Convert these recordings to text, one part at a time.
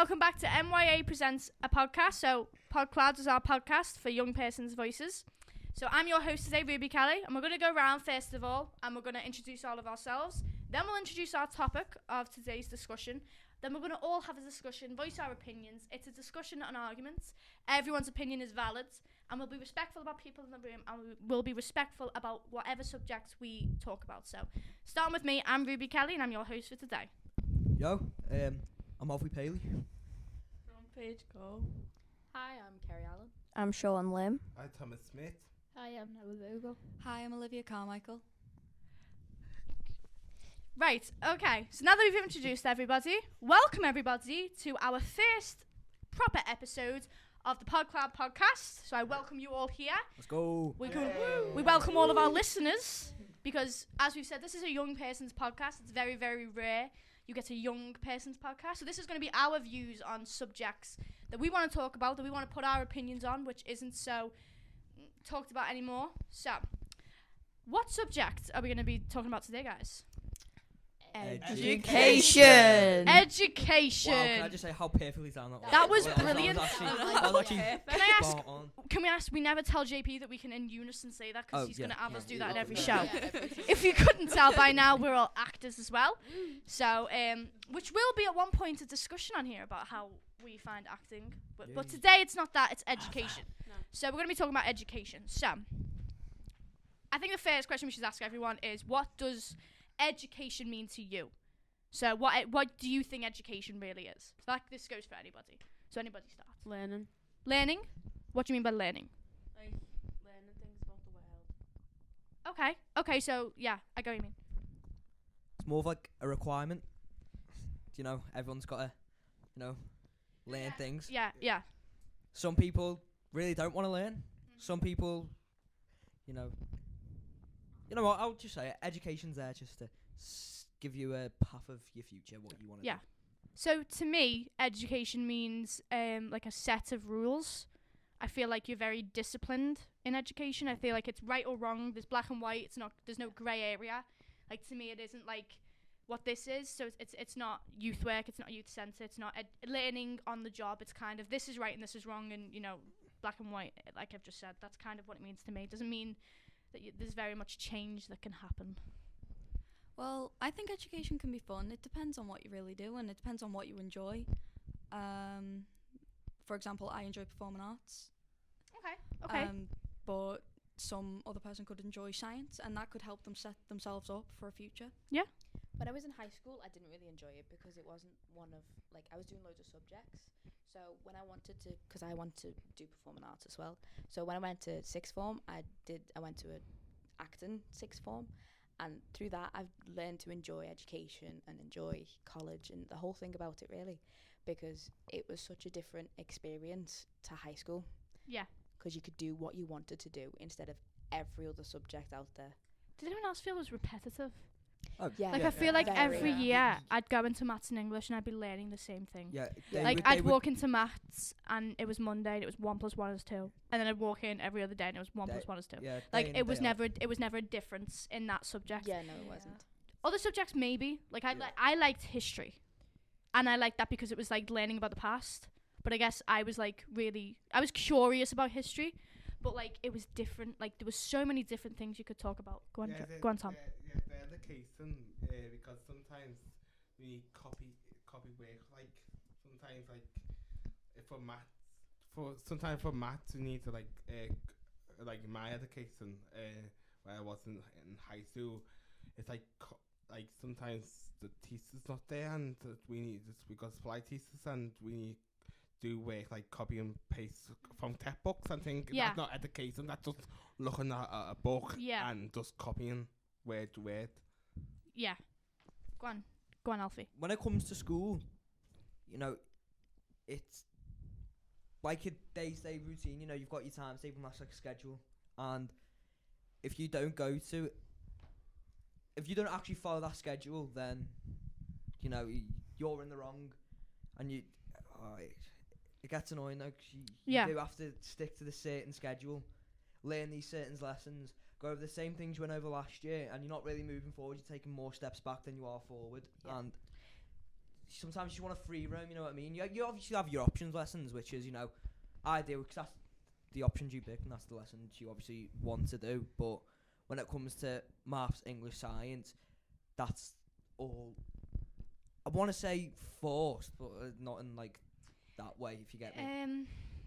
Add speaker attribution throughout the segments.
Speaker 1: welcome back to MYA Presents a Podcast. So, Podcloud is our podcast for young person's voices. So, I'm your host today, Ruby Kelly, and we're going to go around first of all, and we're going to introduce all of ourselves. Then we'll introduce our topic of today's discussion. Then we're going to all have a discussion, voice our opinions. It's a discussion and arguments. Everyone's opinion is valid, and we'll be respectful about people in the room, and we'll be respectful about whatever subjects we talk about. So, starting with me, I'm Ruby Kelly, and I'm your host for today.
Speaker 2: Yo, I'm Alfie Paley.
Speaker 3: I'm Paige Cole.
Speaker 4: Hi, I'm Kerry Allen.
Speaker 5: I'm Sean Lim.
Speaker 6: I'm Thomas Smith.
Speaker 4: Hi, I'm Noah Vogel.
Speaker 3: Hi, I'm Olivia Carmichael.
Speaker 1: Right, okay. So now that we've introduced everybody, welcome everybody to our first proper episode of the Podcloud podcast. So I welcome you all here.
Speaker 2: Let's go.
Speaker 1: We welcome all of our listeners because, as we've said, this is a young person's podcast. It's very, very rare you get a young person's podcast. So this is going to be our views on subjects that we want to talk about, that we want to put our opinions on, which isn't so talked about anymore. So, what subject are we going to be talking about today, guys?
Speaker 5: Education.
Speaker 1: Education.
Speaker 2: Wow, can I just say how perfectly timed that was?
Speaker 1: That was
Speaker 2: That
Speaker 1: brilliant.
Speaker 2: That was actually spot on.
Speaker 1: Can we ask? We never tell JP that we can in unison say that because
Speaker 2: Oh,
Speaker 1: he's
Speaker 2: yeah.
Speaker 1: going to have us do that in
Speaker 2: Yeah.
Speaker 1: every
Speaker 2: Yeah.
Speaker 1: show.
Speaker 4: Yeah,
Speaker 1: If you couldn't tell by now, we're all actors as well. So, which will be at one point a discussion on here about how we find acting. But today it's not that, it's education.
Speaker 4: No.
Speaker 1: So we're going to be talking about education. So, I think the first question we should ask everyone is, what does education mean to you? So what do you think education really is? So this goes for anybody. So anybody start.
Speaker 4: Learning.
Speaker 1: Learning? What do you mean by learning?
Speaker 4: Like, learning things about the world.
Speaker 1: Okay, so yeah, I get what you mean.
Speaker 2: It's more of like a requirement. You know, everyone's got to, learn things.
Speaker 1: Yeah.
Speaker 2: Some people really don't want to learn. Some people, you know what, I'll just say it. Education's there just to give you a path of your future, what you want to
Speaker 1: Yeah.
Speaker 2: do.
Speaker 1: So to me, education means like a set of rules. I feel like you're very disciplined in education. I feel like it's right or wrong. There's black and white. There's no grey area. Like to me, it isn't like what this is. So it's not youth work. It's not youth centre. It's not learning on the job. It's kind of this is right and this is wrong, and black and white. Like I've just said, that's kind of what it means to me. It doesn't mean that there's very much change that can happen.
Speaker 3: Well, I think education can be fun. It depends on what you really do, and it depends on what you enjoy. For example, I enjoy performing arts.
Speaker 1: Okay.
Speaker 3: But some other person could enjoy science, and that could help them set themselves up for a future.
Speaker 4: When I was in high school, I didn't really enjoy it because it wasn't one of, I was doing loads of subjects. So when I wanted to, because I want to do performing arts as well. So when I went to sixth form, I went to an acting sixth form. And through that, I've learned to enjoy education and enjoy college and the whole thing about it, really, because it was such a different experience to high school.
Speaker 1: Yeah.
Speaker 4: Because you could do what you wanted to do instead of every other subject out there.
Speaker 1: Did anyone else feel it was repetitive?
Speaker 2: Oh,
Speaker 4: Yeah.
Speaker 1: Like I feel like
Speaker 4: Very.
Speaker 1: every year I'd go into maths and English and I'd be learning the same thing.
Speaker 2: Yeah.
Speaker 1: Like I'd walk into maths and it was Monday and it was 1 + 1 is 2, and then I'd walk in every other day and it was 1 + 1 is 2.
Speaker 2: Yeah,
Speaker 1: Like it was never a difference in that subject.
Speaker 4: Yeah, no, it wasn't.
Speaker 1: Other subjects maybe. Like I liked history, and I liked that because it was like learning about the past. But I guess I was curious about history, but like it was different. Like there was so many different things you could talk about. Go on, Tom.
Speaker 6: Yeah, the education, because sometimes we need copy work. Like sometimes, sometimes for maths we need to like in my education, when I was in high school, it's like sometimes the teacher's not there, and we got supply teachers, and we need do work like copy and paste from textbooks and things.
Speaker 1: Yeah.
Speaker 6: That's not education. That's just looking at a book and just copying word to word.
Speaker 1: Yeah. Go on, Alfie.
Speaker 2: When it comes to school, it's like a day-to-day routine. You've got your timetable, that's like a schedule, and if you don't actually follow that schedule, then you're in the wrong, and it gets annoying though, because you do have to stick to the certain schedule, learn these certain lessons, go over the same things you went over last year, and you're not really moving forward. You're taking more steps back than you are forward.
Speaker 4: Yeah.
Speaker 2: And sometimes you want a free roam. You know what I mean? You obviously have your options lessons, which is I do because that's the options you pick and that's the lessons you obviously want to do. But when it comes to maths, English, science, that's all. I want to say forced, but not in like that way. If you get me.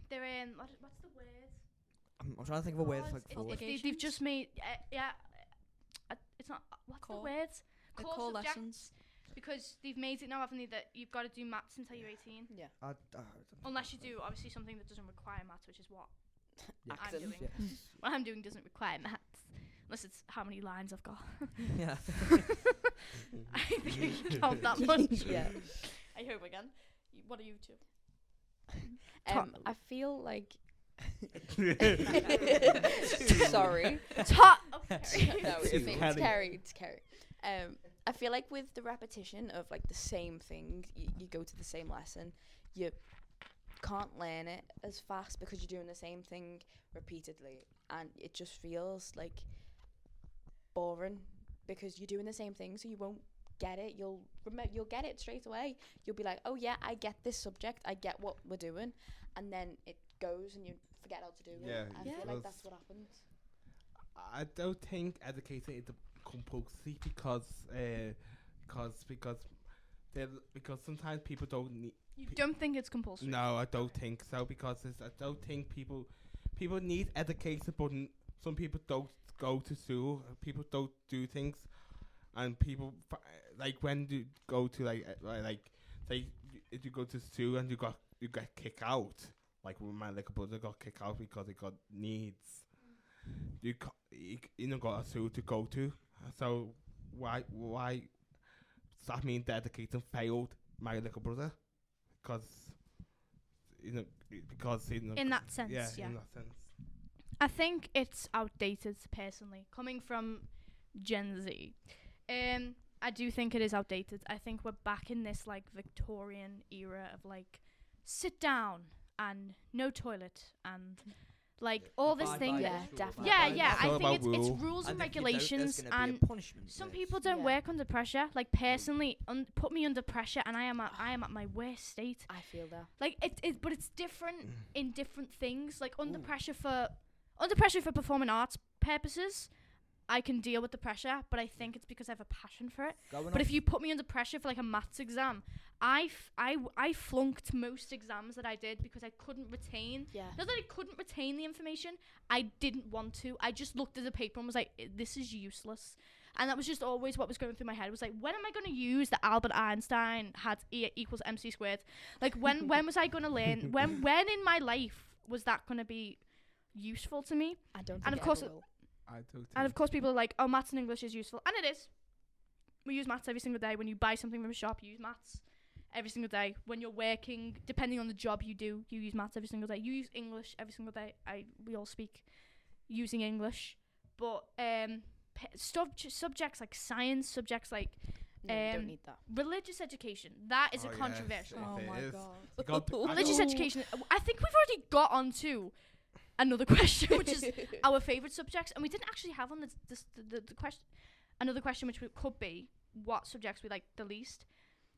Speaker 1: They're in. What's the word?
Speaker 2: I'm trying to think of a word for like forced.
Speaker 1: They've just made. It's not. What's the word?
Speaker 3: Core lessons.
Speaker 1: Because they've made it now, haven't they, that you've got to do maths until you're 18.
Speaker 4: Yeah.
Speaker 1: Unless you do obviously something that doesn't require maths, which is what I'm doing.
Speaker 2: Yeah.
Speaker 1: What I'm doing doesn't require maths, unless it's how many lines I've got.
Speaker 2: Yeah.
Speaker 1: I think you can count that much.
Speaker 4: Yeah.
Speaker 1: I hope again. What are you two?
Speaker 4: I feel like. Sorry. No, it's Carrie. It's Carrie. I feel like with the repetition of like the same thing, you go to the same lesson, you can't learn it as fast because you're doing the same thing repeatedly, and it just feels like boring because you're doing the same thing, so you won't get it. You'll get it straight away. You'll be like, oh yeah, I get this subject, I get what we're doing, and then it goes and you forget how to do it. I feel like that's what happens.
Speaker 6: I don't think education is compulsory because sometimes people don't need.
Speaker 1: You don't think it's compulsory?
Speaker 6: No, I don't think so because I don't think people need education, but some people don't go to school. People don't do things, and people like when you go to like say if you go to school and you get kicked out. Like when my little brother got kicked out because he got needs. You don't got a school to go to, so why does that mean the education failed my little brother? Because in
Speaker 1: that sense, yeah.
Speaker 6: In that sense.
Speaker 1: I think it's outdated personally, coming from Gen Z. I do think it is outdated. I think we're back in this like Victorian era of like sit down and no toilet and like all this thing.
Speaker 4: Yeah, definitely.
Speaker 1: Yeah. I think it's
Speaker 6: rule.
Speaker 1: rules and regulations, and some people don't
Speaker 4: Yeah.
Speaker 1: work under pressure. Like personally, put me under pressure, and I am at my worst state.
Speaker 4: I feel that.
Speaker 1: Like but it's different in different things. Like under pressure for performing arts purposes, I can deal with the pressure, but I think it's because I have a passion for it. But if you put me under pressure for like a maths exam, I flunked most exams that I did because I couldn't retain.
Speaker 4: Yeah.
Speaker 1: Not that I couldn't retain the information, I didn't want to. I just looked at the paper and was like, this is useless. And that was just always what was going through my head. It was like, when am I going to use that Albert Einstein had E equals MC squared? Like when was I going to learn? When in my life was that going to be useful to me?
Speaker 4: I don't think
Speaker 1: And of course,
Speaker 6: And
Speaker 1: of course, people are like, oh, maths and English is useful. And it is. We use maths every single day. When you buy something from a shop, you use maths every single day. When you're working, depending on the job you do, you use maths every single day. You use English every single day. We all speak using English. But subjects like science, subjects like
Speaker 4: No, you don't need that.
Speaker 1: religious education, that is a controversial
Speaker 6: yes,
Speaker 1: one.
Speaker 6: it
Speaker 3: Oh my
Speaker 6: is.
Speaker 3: god.
Speaker 1: Religious education, I think we've already got onto another question, which is our favourite subjects, and we didn't actually have on the question another question, which could be what subjects we like the least.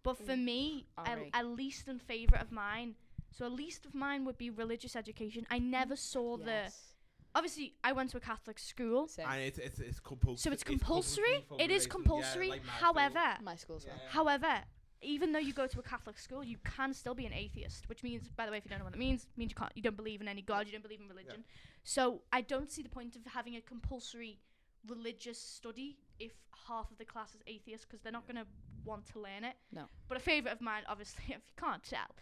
Speaker 1: But for me, a least and favourite of mine, so a least of mine would be religious education. I never saw obviously I went to a Catholic school,
Speaker 6: And it's compulsory.
Speaker 1: so it's compulsory.
Speaker 6: for
Speaker 1: It is
Speaker 6: religion,
Speaker 1: compulsory.
Speaker 6: like my
Speaker 1: However,
Speaker 4: My school as well.
Speaker 1: However, even though you go to a Catholic school, you can still be an atheist, which means, by the way, if you don't know what it means you don't believe in any God, you don't believe in religion. So I don't see the point of having a compulsory religious study if half of the class is atheist, because they're not going to want to learn it.
Speaker 4: No.
Speaker 1: But a favourite of mine, obviously, if you can't tell,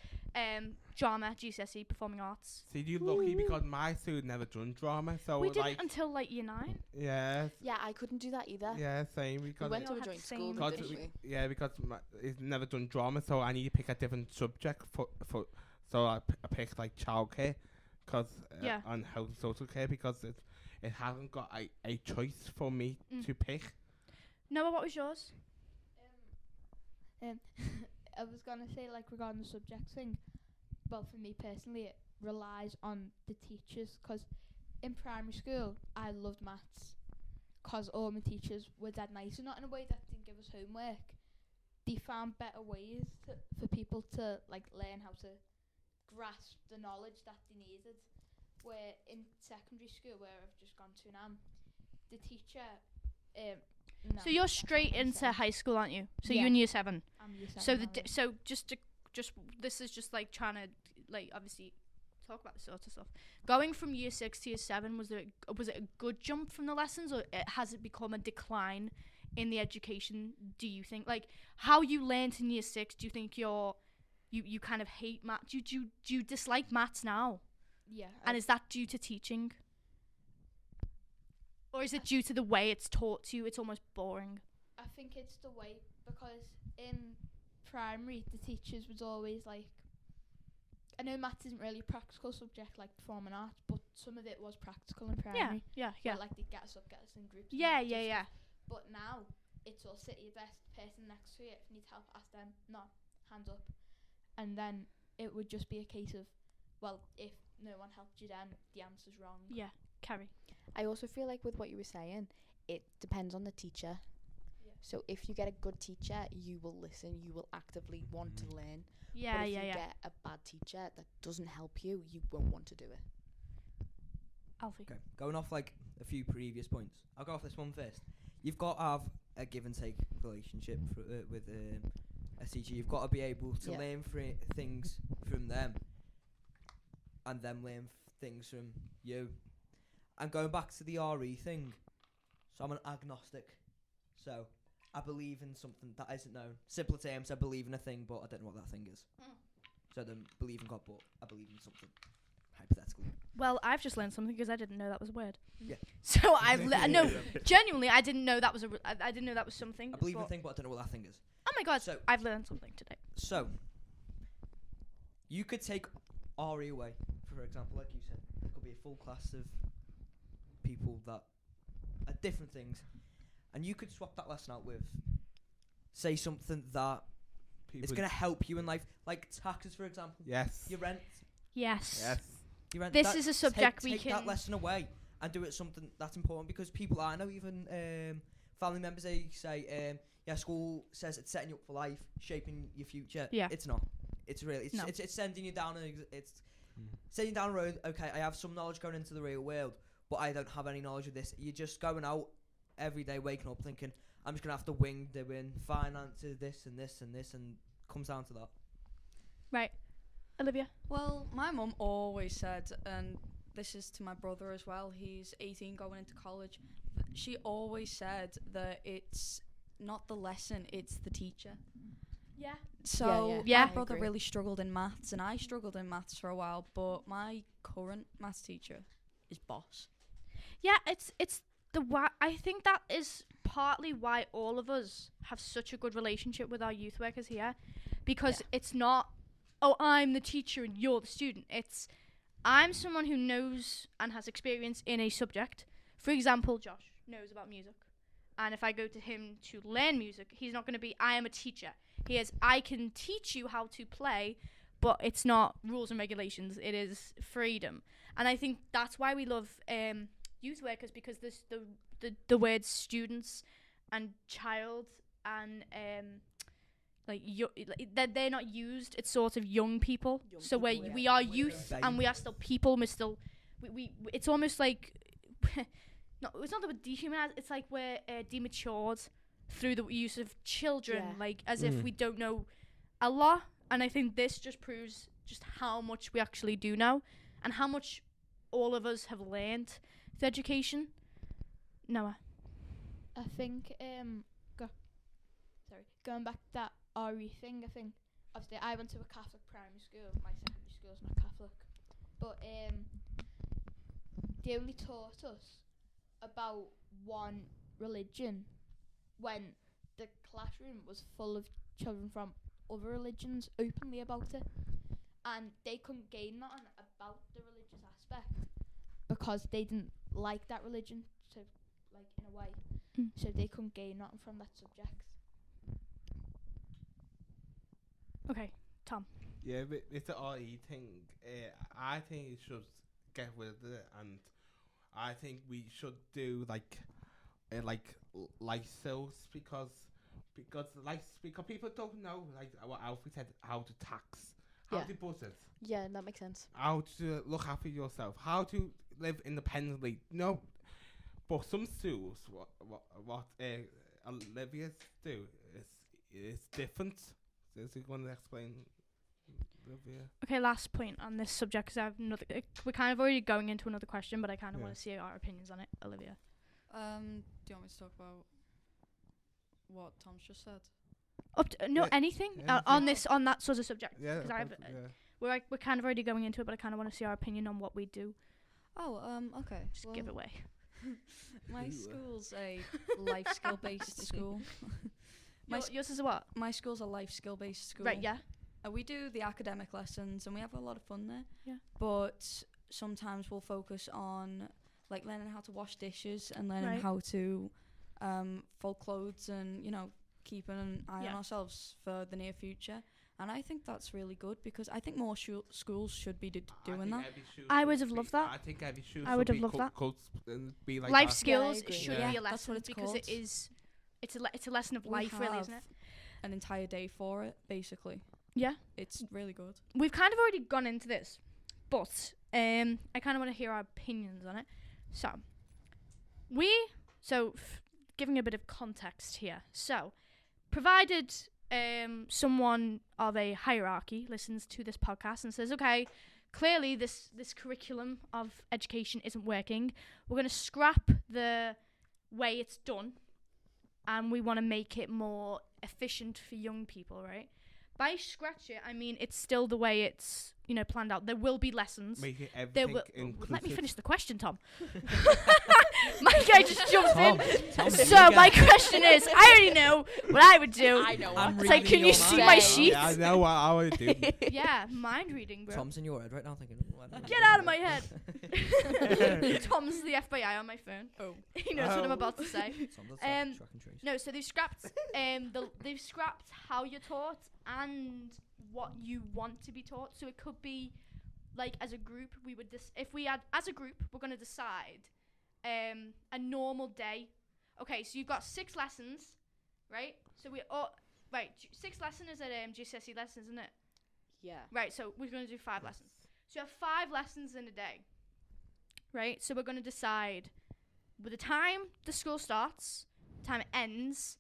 Speaker 1: drama, GCSE, performing arts.
Speaker 6: See, you lucky because my student never done drama, so
Speaker 1: We
Speaker 6: like
Speaker 1: didn't until like year 9.
Speaker 6: yeah,
Speaker 4: Yeah, I couldn't do that either.
Speaker 6: yeah, same
Speaker 4: We
Speaker 6: because
Speaker 4: went to
Speaker 1: all
Speaker 4: a
Speaker 1: had
Speaker 4: joint
Speaker 1: the
Speaker 4: school,
Speaker 1: same-
Speaker 4: though,
Speaker 6: because
Speaker 4: didn't we?
Speaker 6: because he's never done drama, so I need to pick a different subject for so I picked like childcare, because
Speaker 1: Yeah.
Speaker 6: and health and social care, because it hasn't got a choice for me
Speaker 1: Mm.
Speaker 6: to pick.
Speaker 1: Noah, what was yours?
Speaker 5: I was gonna say, like, regarding the subjects thing, well, for me personally, it relies on the teachers, because in primary school, I loved maths, because all my teachers were dead nice, and not in a way that didn't give us homework. they found better ways for people to like learn how to grasp the knowledge that they needed. Where in secondary school, where I've just gone to now, the teacher. No,
Speaker 1: So you're straight into high school, aren't you? So
Speaker 5: Yeah.
Speaker 1: you're in year 7.
Speaker 5: I'm year
Speaker 1: So
Speaker 5: seven now,
Speaker 1: so just this is just like trying to like obviously talk about this sort of stuff. Going from year 6 to year 7, was it a good jump from the lessons, or has it become a decline in the education? Do you think like how you learned in year 6? Do you think you kind of hate math? Do you dislike maths now?
Speaker 5: Yeah.
Speaker 1: And is that due to teaching? Or is it due to the way it's taught to you? It's almost boring.
Speaker 5: I think it's the way, because in primary the teachers was always like, I know maths isn't really a practical subject like performing arts, but some of it was practical in primary.
Speaker 1: Yeah.
Speaker 5: Where, like they'd get us in groups. and
Speaker 1: Yeah.
Speaker 5: do stuff. But now it's all sit at your desk, person next to you, if you need help, ask them, not hands up. And then it would just be a case of, well, if no one helped you, then the answer's wrong.
Speaker 1: Yeah. Carrie.
Speaker 4: I also feel like with what you were saying, it depends on the teacher.
Speaker 5: Yeah.
Speaker 4: So if you get a good teacher, you will listen, you will actively want to learn.
Speaker 1: Yeah.
Speaker 4: But if
Speaker 1: Yeah.
Speaker 4: you
Speaker 1: Yeah.
Speaker 4: get a bad teacher that doesn't help you, you won't want to do it.
Speaker 1: Alfie.
Speaker 2: Okay, going off like a few previous points. I'll go off this one first. You've got to have a give and take relationship with a teacher. You've got to be able to
Speaker 4: Yeah.
Speaker 2: learn things from them, and them learn things from you. And going back to the RE thing, so I'm an agnostic. So I believe in something that isn't known. Simple terms, I believe in a thing, but I don't know what that thing is. So I don't believe in God, but I believe in something, hypothetically.
Speaker 1: Well, I've just learned something because I didn't know that was a word.
Speaker 2: Yeah.
Speaker 1: So no, genuinely, I didn't know that was I didn't know that was something.
Speaker 2: I believe in a
Speaker 1: but-
Speaker 2: thing, but I don't know what that thing is.
Speaker 1: Oh my god!
Speaker 2: So-
Speaker 1: I've learned something today.
Speaker 2: So, you could take RE away, for example, like you said. There could be a full class of people that are different things, and you could swap that lesson out with, say, something that is going to help you in life, like taxes, for example.
Speaker 6: Yes.
Speaker 2: Your rent.
Speaker 1: Yes.
Speaker 6: Yes.
Speaker 2: Your rent.
Speaker 1: This
Speaker 2: that-
Speaker 1: is a subject we
Speaker 2: take
Speaker 1: can.
Speaker 2: that lesson away and do it something that's important, because people I know, even family members, they say, yeah, school says it's setting you up for life, shaping your future.
Speaker 1: Yeah.
Speaker 2: It's not. It's really. It's
Speaker 1: No.
Speaker 2: it's sending you down it's sending you down a road. Okay, I have some knowledge going into the real world, but I don't have any knowledge of this. You're just going out every day, waking up thinking, I'm just gonna have to wing doing finances, this and this and this, and comes down to that.
Speaker 1: Right, Olivia.
Speaker 3: Well, my mum always said, and this is to my brother as well, he's 18 going into college, she always said that it's not the lesson, it's the teacher.
Speaker 1: Yeah.
Speaker 3: So
Speaker 1: Yeah.
Speaker 3: my brother
Speaker 4: I agree.
Speaker 3: really struggled in maths, and I struggled in maths for a while, but my current maths teacher is boss.
Speaker 1: Yeah, it's the I think that is partly why all of us have such a good relationship with our youth workers here, because it's not, oh, I'm the teacher and you're the student. It's, I'm someone who knows and has experience in a subject. For example, Josh knows about music, and if I go to him to learn music, he's not going to be, I am a teacher. He is, I can teach you how to play, but it's not rules and regulations. It is freedom. And I think that's why we love youth workers, because this the words students and child and they're not used. It's sort of young people.
Speaker 4: Young
Speaker 1: So
Speaker 4: people,
Speaker 1: we
Speaker 4: yeah.
Speaker 1: are youth and we are still people. We're still we it's almost like no, it's not that we're dehumanized. It's like we're dematured through the use of children,
Speaker 4: Yeah.
Speaker 1: like as if we don't know a lot. And I think this just proves just how much we actually do know, and how much all of us have learned through education. Noah.
Speaker 5: I think going back to that RE thing, I think obviously I went to a Catholic primary school. My secondary school's not Catholic, but they only taught us about one religion when the classroom was full of children from other religions openly about it, and they couldn't gain nothing about the religious aspect because they didn't like that religion, so like in a way, so they couldn't gain nothing from that subject.
Speaker 1: Okay, Tom.
Speaker 6: Yeah, but it's the RE thing. I think it should get rid of it, and I think we should do like life skills, because because people don't know like what Alfie said, how to tax, how
Speaker 4: Yeah.
Speaker 6: to budget,
Speaker 4: Yeah, that makes sense.
Speaker 6: how to look after yourself, how to live independently. No, but some schools, what Olivia's do is different. So is he going to explain, Olivia?
Speaker 1: Okay, last point on this subject, because I have another. We're kind of already going into another question, but I kind of want to see our opinions on it, Olivia.
Speaker 3: Do you want me to talk about what Tom's just said?
Speaker 1: Anything
Speaker 6: Yeah,
Speaker 1: on that sort of subject.
Speaker 6: Yeah,
Speaker 1: Because we're kind of already going into it, but I kind of want to see our opinion on what we do.
Speaker 3: Oh, okay.
Speaker 1: Just give it away.
Speaker 3: My school's a life skill based school.
Speaker 1: Yours is a what?
Speaker 3: My school's a life skill based school.
Speaker 1: Right, yeah.
Speaker 3: We do the academic lessons and we have a lot of fun there.
Speaker 1: Yeah.
Speaker 3: But sometimes we'll focus on like learning how to wash dishes and learning
Speaker 1: Right.
Speaker 3: how to fold clothes and, you know, keeping an eye on ourselves for the near future. And I think that's really good because I think more schools should be doing that.
Speaker 1: I would have loved that.
Speaker 6: I think every shoe
Speaker 1: I would
Speaker 6: should
Speaker 1: have loved that.
Speaker 6: Be like
Speaker 1: Life
Speaker 6: that.
Speaker 1: skills
Speaker 4: agree.
Speaker 1: should
Speaker 6: Yeah.
Speaker 1: be a
Speaker 3: That's
Speaker 1: lesson
Speaker 3: what it's
Speaker 1: because
Speaker 3: called.
Speaker 1: it is. It's a lesson of
Speaker 3: We
Speaker 1: life, really, isn't it?
Speaker 3: have an entire day for it, basically.
Speaker 1: Yeah.
Speaker 3: It's really good.
Speaker 1: We've kind of already gone into this, but I kind of want to hear our opinions on it. So, giving a bit of context here. So, provided someone of a hierarchy listens to this podcast and says, okay, clearly this curriculum of education isn't working, we're going to scrap the way it's done and we want to make it more efficient for young people, right? By scratch it, I mean it's still the way it's, planned out. There will be lessons.
Speaker 6: Make it
Speaker 1: There
Speaker 6: everything
Speaker 1: will.
Speaker 6: inclusive.
Speaker 1: Let me finish the question, Tom. My guy just jumps
Speaker 2: Tom,
Speaker 1: in.
Speaker 2: Tom,
Speaker 1: So
Speaker 2: you
Speaker 1: my
Speaker 2: get-
Speaker 1: question is, I already know what I would do.
Speaker 4: I know
Speaker 2: I'm
Speaker 4: what.
Speaker 1: It's like,
Speaker 2: reading
Speaker 1: can you
Speaker 2: your
Speaker 1: see
Speaker 2: mind.
Speaker 1: my
Speaker 4: Say.
Speaker 1: sheets?
Speaker 6: Yeah, I know what I would do.
Speaker 1: Yeah, mind reading, bro.
Speaker 2: Tom's in your head right now thinking,
Speaker 1: Get out of my head. Tom's the FBI on my phone.
Speaker 3: Oh.
Speaker 1: He knows what I'm about to say.
Speaker 2: Tom does
Speaker 1: Um,
Speaker 2: track and trace.
Speaker 1: No, so they've scrapped they've scrapped how you're taught and what you want to be taught. So it could be like as a group we would if we had as a group we're going to decide a normal day. Okay, so you've got 6 lessons, right? So we right, 6 lessons is at GCSE lessons, isn't it?
Speaker 4: Yeah.
Speaker 1: Right, so we're going to do 5 lessons. So you have 5 lessons in a day, right? So we're going to decide with the time the school starts, time it ends,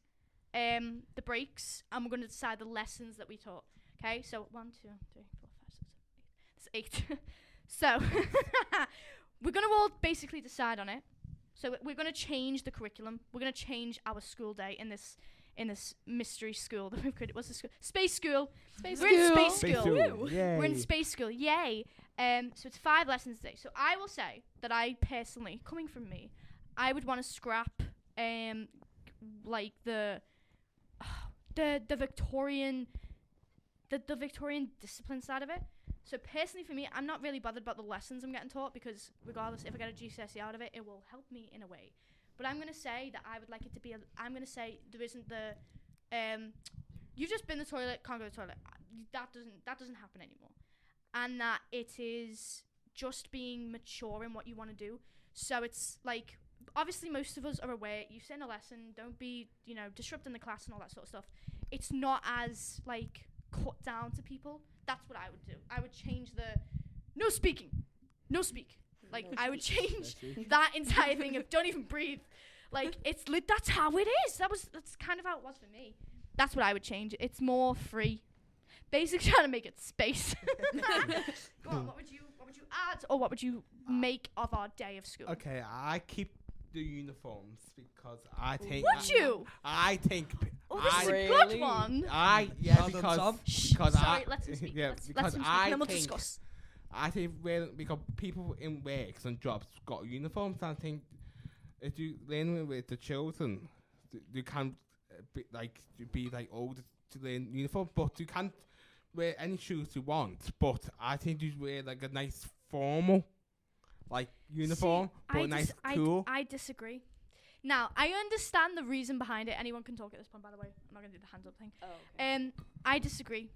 Speaker 1: the breaks, and we're going to decide the lessons that we taught. Okay, so 1, 2, 3, 4, 5, 6, 7, 8. That's 8. So we're going to all basically decide on it. So we're going to change the curriculum. We're going to change our school day in this mystery school that we've created. What's the school? Space school. We're in space school. Woo. We're in space school. Yay. So it's 5 lessons a day. So I will say that I personally, coming from me, I would want to scrap like the Victorian the Victorian discipline side of it. So personally for me, I'm not really bothered about the lessons I'm getting taught because regardless if I get a GCSE out of it, it will help me in a way. But I'm going to say that I would like it to be I'm going to say there isn't the you've just been to the toilet, can't go to the toilet. That doesn't happen anymore. And that it is just being mature in what you want to do. So it's like obviously most of us are aware you sit in a lesson, don't be, disrupting the class and all that sort of stuff. It's not as like cut down to people. That's what I would do. I would change the no speak. Like I would change that entire thing of don't even breathe. Like it's that's how it is. That's kind of how it was for me. That's what I would change. It's more free. Basically trying to make it space. Go on, what would you add or what would you make of our day of school?
Speaker 6: Okay, I keep the uniforms because I think.
Speaker 1: Would you?
Speaker 6: I think.
Speaker 1: Oh, this is a
Speaker 4: Really?
Speaker 1: good one.
Speaker 6: Well done,
Speaker 2: because
Speaker 6: Tom.
Speaker 1: Shh,
Speaker 6: Because
Speaker 1: sorry,
Speaker 6: I
Speaker 1: let him speak.
Speaker 6: yeah,
Speaker 1: let's
Speaker 6: because
Speaker 1: him speak,
Speaker 6: I
Speaker 1: and then we'll
Speaker 6: think
Speaker 1: discuss.
Speaker 6: I think because people in works and jobs got uniforms. I think if you learn with the children, you can be older to learn uniform, but you can't wear any shoes you want. But I think you wear like a nice formal uniform,
Speaker 1: See,
Speaker 6: but nice cool.
Speaker 1: I disagree. Now, I understand the reason behind it. Anyone can talk at this point, by the way. I'm not going to do the hands up thing.
Speaker 4: Oh, okay.
Speaker 1: I disagree.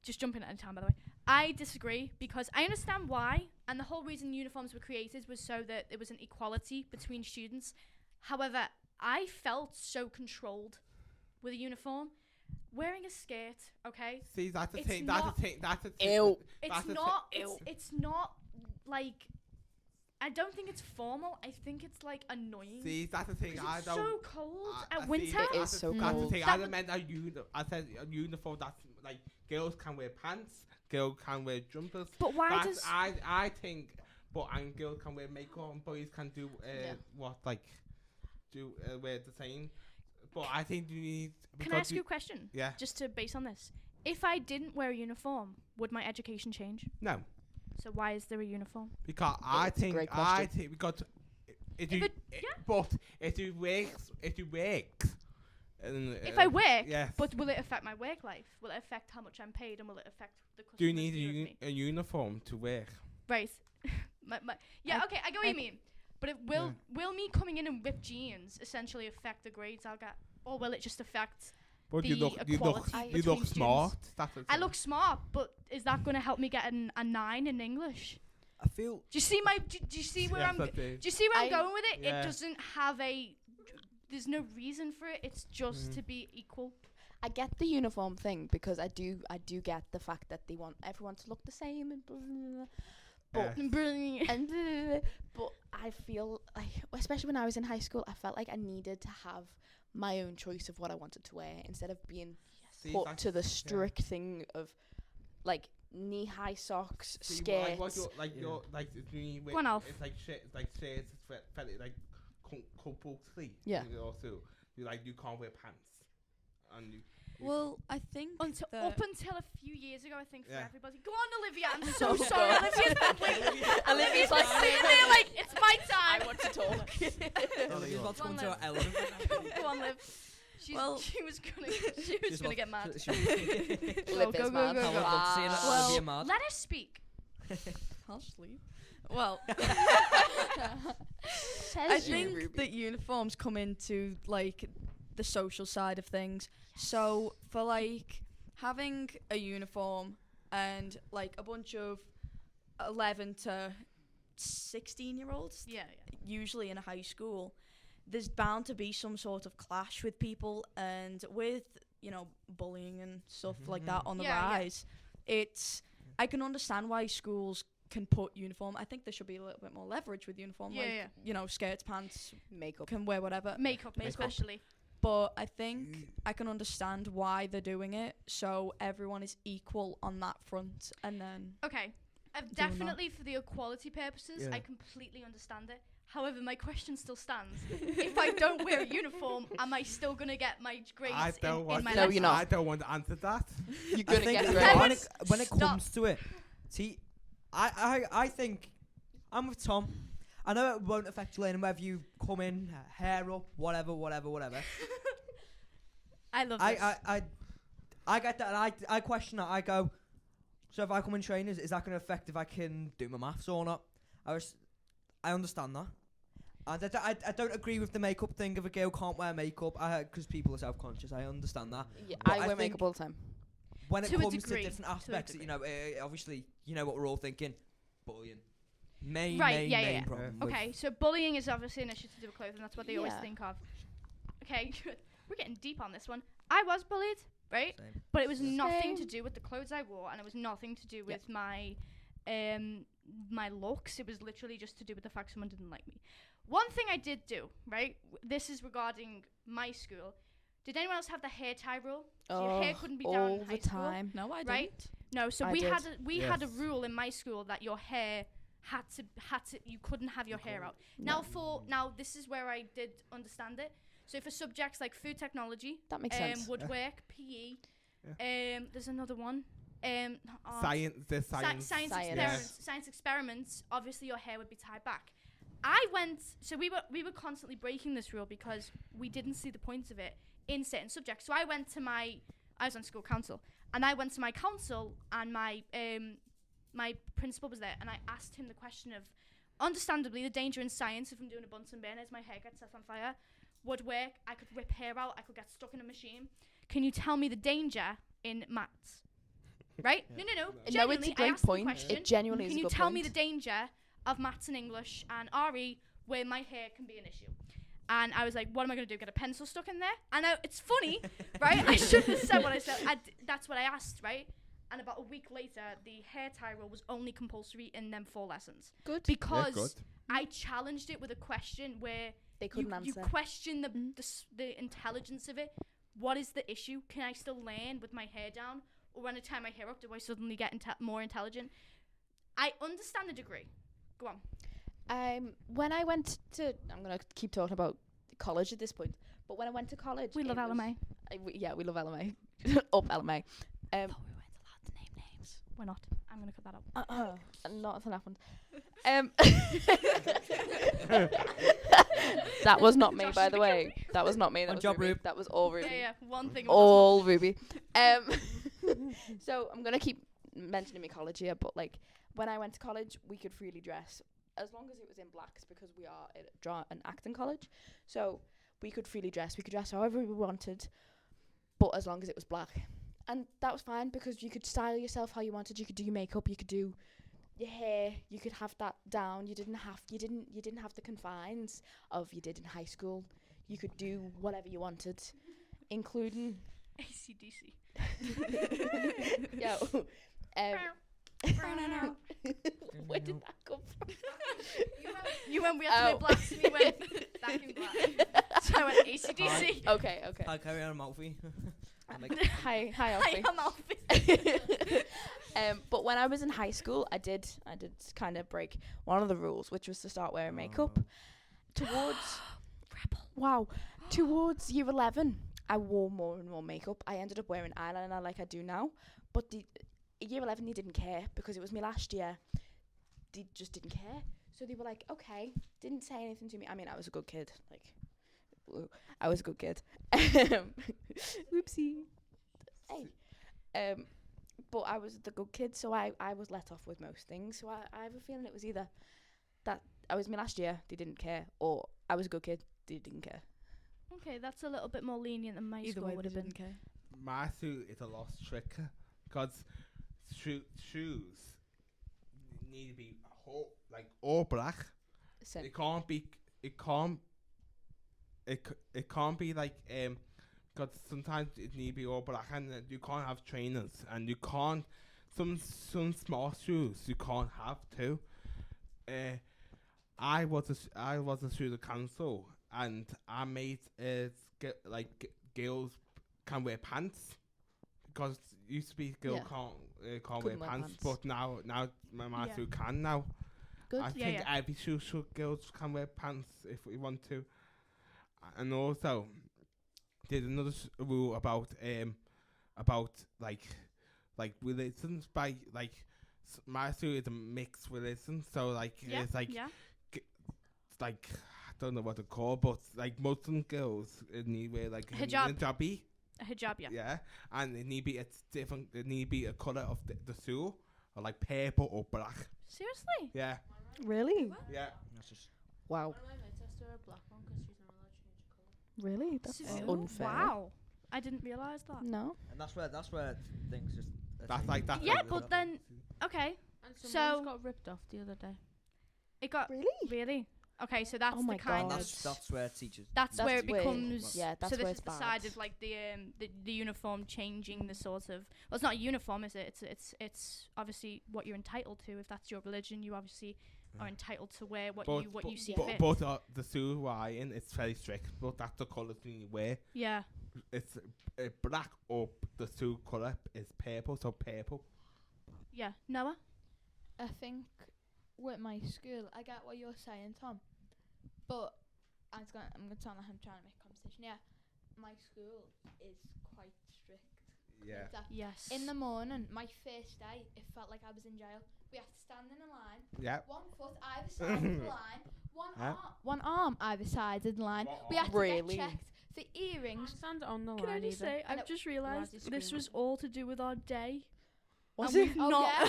Speaker 1: Just jump in at any time, by the way. I disagree because I understand why, and the whole reason uniforms were created was so that there was an equality between students. However, I felt so controlled with a uniform. Wearing a skirt, okay?
Speaker 6: See, that's the
Speaker 1: It's
Speaker 6: thing. That's
Speaker 1: not-
Speaker 6: the thing. That's the thing.
Speaker 3: Ew.
Speaker 1: It's
Speaker 6: That's the
Speaker 1: not.
Speaker 6: thi-
Speaker 1: It's not like. I don't think it's formal. I think it's like annoying.
Speaker 6: See, that's the thing.
Speaker 1: 'Cause
Speaker 6: I
Speaker 1: it's
Speaker 6: don't.
Speaker 1: so cold
Speaker 6: I
Speaker 1: at
Speaker 6: see,
Speaker 1: winter.
Speaker 3: It is
Speaker 6: that's
Speaker 3: so
Speaker 6: the- That's the
Speaker 3: cold.
Speaker 6: thing.
Speaker 1: That
Speaker 6: I
Speaker 1: would-
Speaker 6: meant I said a uniform that's like girls can wear pants, girls can wear jumpers.
Speaker 1: But why
Speaker 6: That's,
Speaker 1: does?
Speaker 6: I think, and girls can wear makeup and boys can do wear the same. But I think you need.
Speaker 1: Can I ask you a question?
Speaker 6: Yeah.
Speaker 1: Just to base on this, if I didn't wear a uniform, would my education change?
Speaker 6: No,
Speaker 1: So why is there a uniform?
Speaker 6: because
Speaker 3: It's a great question.
Speaker 6: because if
Speaker 1: If
Speaker 6: you
Speaker 1: it-
Speaker 6: but if you work.
Speaker 1: If I work,
Speaker 6: yes.
Speaker 1: but will it affect my work life? Will it affect how much I'm paid, and will it affect the customers
Speaker 6: Do you need
Speaker 1: deal with me?
Speaker 6: a uniform to work?
Speaker 1: Right. Yeah.
Speaker 3: I-
Speaker 1: Okay. I get what you mean. But it will me coming in ripped jeans essentially affect the grades I'll get, or will it just affect?
Speaker 6: But
Speaker 1: The
Speaker 6: you look
Speaker 1: equality
Speaker 6: you
Speaker 1: between
Speaker 6: look smart.
Speaker 1: students.
Speaker 6: That's the
Speaker 1: I
Speaker 6: thing.
Speaker 1: look smart, but is that going to help me get a 9 in English?
Speaker 2: I feel
Speaker 1: Do you see my? Do you see where
Speaker 6: Yes,
Speaker 1: I'm?
Speaker 6: I
Speaker 1: Do
Speaker 6: do.
Speaker 1: you see where I'm
Speaker 3: I-
Speaker 1: going with it?
Speaker 6: Yeah.
Speaker 1: It doesn't have a. There's no reason for it. It's just to be equal.
Speaker 3: I get the uniform thing because I do get the fact that they want everyone to look the same and blah, blah, blah. But
Speaker 1: Brilliant.
Speaker 3: and but I feel like, especially when I was in high school, I felt like I needed to have my own choice of what I wanted to wear instead of being
Speaker 6: See,
Speaker 3: put
Speaker 6: that's-
Speaker 3: to the
Speaker 6: yeah.
Speaker 3: strict thing of like knee-high socks,
Speaker 6: See,
Speaker 3: skirts.
Speaker 6: what you're, like
Speaker 2: Yeah.
Speaker 6: you're like it's really
Speaker 1: Go on, Alf.
Speaker 6: It's like shit. It's like shirts. It's fairly like compulsory.
Speaker 3: Yeah.
Speaker 6: Also, you can't wear pants, and you.
Speaker 3: Well, I think
Speaker 1: Until
Speaker 3: that
Speaker 1: up until a few years ago, I think for
Speaker 6: Yeah.
Speaker 1: everybody. Go on, Olivia. I'm so
Speaker 3: Oh,
Speaker 1: sorry.
Speaker 3: God.
Speaker 1: Olivia's babbling.
Speaker 3: Olivia's like
Speaker 1: sitting there like it's my time.
Speaker 3: I want to talk.
Speaker 2: Olivia's about to
Speaker 1: Go on,
Speaker 2: come to
Speaker 1: Liv.
Speaker 2: our element.
Speaker 1: Go on, Liv.
Speaker 3: Well-
Speaker 1: She was gonna get mad.
Speaker 2: She was-
Speaker 3: Liv
Speaker 1: go,
Speaker 3: is
Speaker 1: go,
Speaker 3: mad.
Speaker 1: go,
Speaker 2: I would
Speaker 1: go.
Speaker 2: love to see that.
Speaker 1: Well,
Speaker 2: Olivia mad.
Speaker 1: let us speak.
Speaker 3: I'll sleep. Well,
Speaker 5: Says
Speaker 3: I
Speaker 5: you,
Speaker 3: think
Speaker 5: Ruby.
Speaker 3: that uniforms come into like the social side of things. So for like having a uniform and like a bunch of 11 to 16-year-olds,
Speaker 1: Yeah.
Speaker 3: usually in a high school, there's bound to be some sort of clash with people, and with bullying and stuff like that on the
Speaker 1: Yeah, yeah.
Speaker 3: rise. I can understand why schools can put uniform. I think there should be a little bit more leverage with uniform,
Speaker 1: Yeah,
Speaker 3: skirts, pants,
Speaker 4: Makeup.
Speaker 3: can wear whatever.
Speaker 1: Makeup, especially.
Speaker 3: But I think I can understand why they're doing it, so everyone is equal on that front, and then
Speaker 1: Okay.
Speaker 3: that.
Speaker 1: Definitely for the equality purposes,
Speaker 2: Yeah.
Speaker 1: I completely understand it. However, my question still stands. If I don't wear a uniform, am I still going to get my grades
Speaker 6: I don't
Speaker 1: in
Speaker 6: want.
Speaker 1: my
Speaker 3: No,
Speaker 1: lessons?
Speaker 3: you're not.
Speaker 6: I don't want to answer that.
Speaker 3: you're
Speaker 2: I
Speaker 3: gonna
Speaker 2: think
Speaker 3: get
Speaker 1: that-
Speaker 2: when
Speaker 3: grades.
Speaker 2: it, when it
Speaker 1: Stop.
Speaker 2: comes to it, see, I think I'm with Tom. I know it won't affect you later whether you come in, hair up, whatever.
Speaker 1: I love this.
Speaker 2: I get that, and I question that. I go, so if I come in trainers, is that going to affect if I can do my maths or not? I understand that. And I don't agree with the makeup thing. If a girl can't wear makeup, because people are self-conscious, I understand that.
Speaker 3: Yeah,
Speaker 2: But
Speaker 3: I
Speaker 2: I
Speaker 3: wear
Speaker 2: think-
Speaker 3: makeup all the time.
Speaker 2: When it
Speaker 1: To a
Speaker 2: comes to
Speaker 1: degree,
Speaker 2: different
Speaker 1: to a
Speaker 2: aspects,
Speaker 1: degree.
Speaker 2: obviously, you know what we're all thinking, bullying. Main
Speaker 1: Yeah.
Speaker 2: problem. with-
Speaker 1: Okay, so bullying is obviously an issue to do with clothing. That's what they always
Speaker 3: Yeah.
Speaker 1: think of. Okay, we're getting deep on this one. I was bullied, right?
Speaker 2: Same.
Speaker 1: But it was nothing to
Speaker 3: Same.
Speaker 1: do with the clothes I wore, and it was nothing to do with my my looks. It was literally just to do with the fact someone didn't like me. One thing I did do, right? This is regarding my school. Did anyone else have the hair tie rule? So your hair couldn't be down
Speaker 3: all
Speaker 1: in high
Speaker 3: the
Speaker 1: school.
Speaker 3: time. No, I
Speaker 1: right?
Speaker 3: didn't.
Speaker 1: No, so
Speaker 3: I
Speaker 1: we
Speaker 3: did.
Speaker 1: had a
Speaker 6: Yes.
Speaker 1: rule in my school that your hair had to you couldn't have your hair out.
Speaker 3: No.
Speaker 1: Now this is where I did understand it. So for subjects like food technology,
Speaker 3: That makes sense.
Speaker 1: woodwork, PE, there's another one. not art.
Speaker 6: Science. The science.
Speaker 1: Science
Speaker 3: Science.
Speaker 1: experiments. Science experiments. Obviously, your hair would be tied back. We were constantly breaking this rule because we didn't see the point of it in certain subjects. So I was on school council, and I went to my council, and my principal was there, and I asked him the question of, understandably, the danger in science if I'm doing a Bunsen burner as my hair gets set on fire. Woodwork, I could rip hair out, I could get stuck in a machine. Can you tell me the danger in maths? Right?
Speaker 2: Yeah.
Speaker 1: No.
Speaker 3: No, it's
Speaker 1: Genuinely,
Speaker 3: a
Speaker 1: I
Speaker 3: great
Speaker 1: asked him the
Speaker 3: point.
Speaker 1: question,
Speaker 3: It genuinely is
Speaker 1: can
Speaker 3: a
Speaker 1: you
Speaker 3: good
Speaker 1: tell
Speaker 3: point.
Speaker 1: me the danger of maths and English and RE where my hair can be an issue? And I was like, what am I going to do? Get a pencil stuck in there? And it's funny right? I shouldn't have said what I said. That's what I asked, right? And about a week later, the hair tie rule was only compulsory in them 4 lessons.
Speaker 4: Good.
Speaker 1: Because I challenged it with a question where
Speaker 4: They couldn't
Speaker 1: you
Speaker 4: answer.
Speaker 1: question the intelligence of it. What is the issue? Can I still learn with my hair down? Or when I tie my hair up, do I suddenly get more intelligent? I understand the degree. Go on.
Speaker 4: When I went to, I'm going to keep talking about college at this point, but when I went to college...
Speaker 1: We love LMA.
Speaker 4: Yeah, we love LMA. Up LMA.
Speaker 1: I thought we weren't allowed to name names. We're not. I'm going to cut that out.
Speaker 4: Not if that happened. That was not me,
Speaker 1: Josh,
Speaker 4: by the way. That was not me. That
Speaker 2: On
Speaker 4: was
Speaker 2: job,
Speaker 4: Ruby.
Speaker 2: Rube.
Speaker 4: That was all Ruby.
Speaker 1: Yeah, one thing.
Speaker 4: All Ruby. So I'm gonna keep mentioning my college here, but like when I went to college, we could freely dress as long as it was in blacks because we are at an acting college. So we could freely dress. We could dress however we wanted, but as long as it was black, and that was fine because you could style yourself how you wanted. You could do your makeup. You could do your hair. You could have that down. You didn't have the confines of you did in high school. You could do whatever you wanted, including
Speaker 1: AC/DC.
Speaker 4: Yo. Where did that come from?
Speaker 1: You went, we had to wear blacks, and you went back in black. So I went AC/DC.
Speaker 4: Okay.
Speaker 2: I'll carry on, Malfi.
Speaker 4: Hi, Alfie.
Speaker 1: I'm Alfie.
Speaker 4: But when I was in high school, I did kind of break one of the rules, which was to start wearing makeup. Towards year 11, I wore more and more makeup. I ended up wearing eyeliner like I do now. But the year 11, they didn't care because it was my last year. They just didn't care. So they were like, okay, didn't say anything to me. I mean, I was a good kid. I was a good kid. Whoopsie. Hey. But I was the good kid, so I was let off with most things. So I have a feeling it was either that I was my last year, they didn't care, or I was a good kid, they didn't care.
Speaker 1: Okay, that's a little bit more lenient than my school would have been.
Speaker 6: My suit is a lot stricter because shoes need to be all black.
Speaker 4: So
Speaker 6: It can't be like because sometimes it need to be all black and you can't have trainers and you can't some small shoes you can't have too. I was a student council and I made girls can wear pants because it used to be girls can't wear pants, but now my suit can now.
Speaker 4: good.
Speaker 6: I think every girls can wear pants if we want to. And also, there's another rule about religions by my suit is a mixed religion, so it's I don't know what to call, but Muslim girls need wear
Speaker 1: Hijab.
Speaker 6: hijabi.
Speaker 1: A hijab, yeah.
Speaker 6: Yeah, and it need be it's different. It need be a color of the suit, or purple or black.
Speaker 1: Seriously?
Speaker 6: Yeah,
Speaker 4: Really?
Speaker 6: yeah.
Speaker 4: Wow.
Speaker 5: One of my mates has to wear a black one because she's not allowed to change colour.
Speaker 4: Really? That's
Speaker 1: So-
Speaker 4: unfair.
Speaker 1: Wow. I didn't realise that.
Speaker 4: No.
Speaker 2: And that's where things just.
Speaker 6: That's
Speaker 1: Yeah, but then, okay.
Speaker 5: And
Speaker 1: So-
Speaker 5: someone got ripped off the other day.
Speaker 1: It got,
Speaker 4: Really?
Speaker 1: really? Okay, so that's
Speaker 4: Oh my
Speaker 1: the kind
Speaker 4: God.
Speaker 1: of...
Speaker 2: That's where teachers.
Speaker 1: That's where it
Speaker 4: where-
Speaker 1: becomes.
Speaker 4: yeah, that's
Speaker 1: so
Speaker 4: where
Speaker 1: this is
Speaker 4: it's
Speaker 1: the
Speaker 4: bad.
Speaker 1: side of the uniform changing the sort of. Well, it's not a uniform, is it? It's obviously what you're entitled to. If that's your religion, you obviously are entitled to wear what you see fit.
Speaker 6: But the suit we're in, it's very strict. But that's the colours you wear.
Speaker 1: Yeah.
Speaker 6: It's black or the suit colour is purple, so purple.
Speaker 1: Yeah. Noah.
Speaker 5: I think with my school, I get what you're saying, Tom. But I'm gonna sound like I'm trying to make conversation. Yeah, my school is quite strict.
Speaker 6: Yeah.
Speaker 5: Exactly.
Speaker 1: Yes.
Speaker 5: In the morning, my first day, it felt like I was in jail. We have to stand in a line,
Speaker 6: Yeah.
Speaker 5: 1 foot either side of the line,
Speaker 6: Huh?
Speaker 5: one arm either side of the line.
Speaker 6: What
Speaker 5: We had to
Speaker 4: Really?
Speaker 5: get checked for earrings.
Speaker 7: Stand on the
Speaker 1: Can I
Speaker 7: line
Speaker 1: just
Speaker 7: either.
Speaker 1: say,
Speaker 5: And
Speaker 1: I've
Speaker 5: it-
Speaker 1: just realised
Speaker 7: Why is he
Speaker 1: this was all to do with our day.
Speaker 4: Was
Speaker 1: And
Speaker 4: it?
Speaker 1: we've
Speaker 5: Oh,
Speaker 1: not.
Speaker 5: yeah.
Speaker 1: We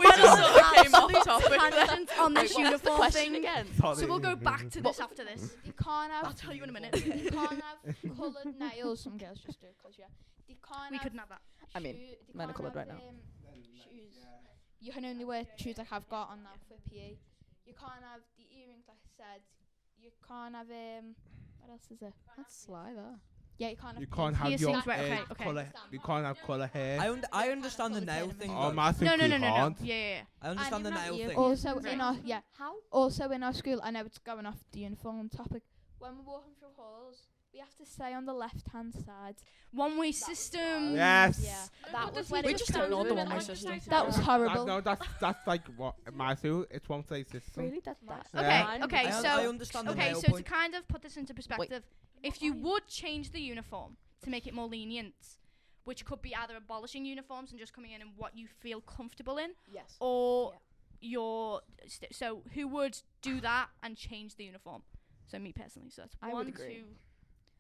Speaker 1: just sort of
Speaker 3: came off
Speaker 1: absolute
Speaker 3: topic there.
Speaker 1: tangent on
Speaker 4: Wait,
Speaker 1: this
Speaker 4: what's the
Speaker 1: uniform
Speaker 4: question
Speaker 1: thing.
Speaker 4: again?
Speaker 1: So we'll go back to this after this.
Speaker 5: You can't have.
Speaker 1: I'll tell you in a minute.
Speaker 5: You can't have coloured nails. Some girls just do it 'cause you can't
Speaker 1: We
Speaker 5: have
Speaker 1: couldn't have that.
Speaker 4: I mean,
Speaker 5: shoe- you
Speaker 4: men are
Speaker 5: can't
Speaker 4: coloured
Speaker 5: have,
Speaker 4: right now.
Speaker 5: Shoes. You can only wear shoes like I've got on now for PE. You can't have the earrings like I said. You can't have what else is there?
Speaker 7: That's sly, that.
Speaker 5: Yeah, you can't have
Speaker 6: You can't have
Speaker 1: Piercings,
Speaker 6: your
Speaker 1: right, okay.
Speaker 6: colour. You can't have colour hair.
Speaker 2: I understand the nail thing.
Speaker 6: Oh,
Speaker 2: though.
Speaker 6: Matthew
Speaker 1: No.
Speaker 6: can't.
Speaker 1: Yeah.
Speaker 2: I understand the
Speaker 5: even
Speaker 2: nail
Speaker 5: have
Speaker 2: thing.
Speaker 5: Also
Speaker 1: Right.
Speaker 5: in our Also in our school, I know it's going off the uniform topic. When we're walking through halls, we have to stay on the left-hand side.
Speaker 1: One-way system.
Speaker 6: Yes.
Speaker 5: Yeah,
Speaker 1: That was
Speaker 3: We just don't know the one-way
Speaker 5: That
Speaker 3: system.
Speaker 5: was horrible.
Speaker 6: No, that's like what Matthew. It's one place system.
Speaker 4: Really, that.
Speaker 1: Okay,
Speaker 6: Yeah.
Speaker 1: okay,
Speaker 2: I
Speaker 1: so
Speaker 2: understand the
Speaker 1: okay,
Speaker 2: nail
Speaker 1: so to
Speaker 2: point.
Speaker 1: kind of put this into perspective, if you would change the uniform to make it more lenient, which could be either abolishing uniforms and just coming in what you feel comfortable in,
Speaker 4: Yes.
Speaker 1: or so who would do that and change the uniform? So me personally, so that's
Speaker 4: I would
Speaker 1: one,
Speaker 4: agree.
Speaker 1: two.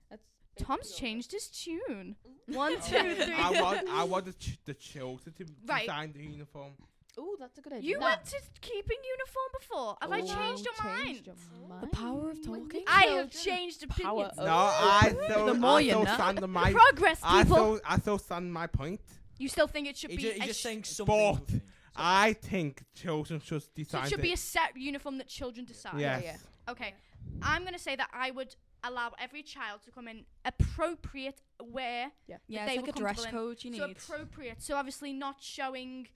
Speaker 4: That's
Speaker 1: Tom's changed his tune. 1, 2, 3.
Speaker 6: I want the children to
Speaker 1: Right.
Speaker 6: design the uniform.
Speaker 4: Oh, that's a good idea.
Speaker 1: You went to keeping uniform before. Have I changed your mind?
Speaker 3: The power of talking.
Speaker 1: I have changed
Speaker 4: Power
Speaker 1: opinions.
Speaker 4: of-
Speaker 6: No, I still,
Speaker 3: The more
Speaker 6: I
Speaker 3: you
Speaker 6: still
Speaker 3: know.
Speaker 6: stand on my.
Speaker 1: Progress, people.
Speaker 6: I still stand my point.
Speaker 1: You still think it should be?
Speaker 2: He's
Speaker 1: a
Speaker 2: just
Speaker 1: sh-
Speaker 2: saying something.
Speaker 6: But I think children should
Speaker 1: so
Speaker 6: design.
Speaker 1: it should be a set uniform that children decide.
Speaker 6: Yes.
Speaker 4: Yeah.
Speaker 1: Okay, I'm gonna say that I would allow every child to come in appropriate wear.
Speaker 3: Yeah,
Speaker 1: they
Speaker 3: it's like
Speaker 1: were
Speaker 3: a dress
Speaker 1: comfortable in.
Speaker 3: code you
Speaker 1: So
Speaker 3: need.
Speaker 1: appropriate. So obviously not showing.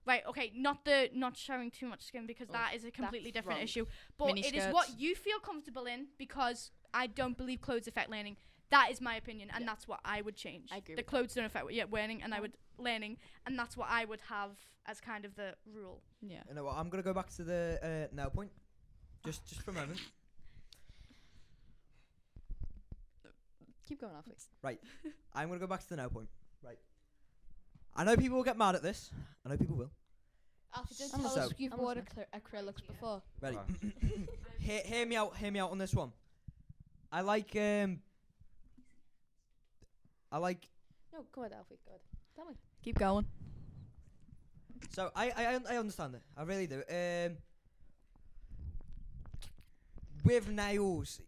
Speaker 1: Right, okay, not showing too much skin because that is a completely
Speaker 4: that's
Speaker 1: different
Speaker 4: wrong.
Speaker 1: issue. But
Speaker 3: Mini
Speaker 1: it is
Speaker 3: skirts.
Speaker 1: what you feel comfortable in because I don't believe clothes affect learning. That is my opinion, and
Speaker 4: Yeah.
Speaker 1: that's what I would change.
Speaker 4: I agree
Speaker 1: The
Speaker 4: with
Speaker 1: clothes don't affect learning, and I would learning, and that's what I would have as kind of the rule.
Speaker 3: Yeah.
Speaker 2: You know what? I'm gonna go back to the nail point, just for a moment.
Speaker 4: Keep going, Alfie.
Speaker 2: I'm gonna go back to the nail point. Right. I know people will get mad at this. I know people will.
Speaker 5: Alfie, don't
Speaker 4: I'm
Speaker 5: tell
Speaker 2: so-
Speaker 5: us you've
Speaker 4: I'm
Speaker 5: worn
Speaker 4: listening.
Speaker 5: acrylics before.
Speaker 2: Ready?
Speaker 6: Right.
Speaker 2: Hear me out. Hear me out on this one. I like.
Speaker 4: No, go ahead, Alfie. Go ahead. Tell me.
Speaker 3: Keep going.
Speaker 2: So I understand it. I really do. With nails,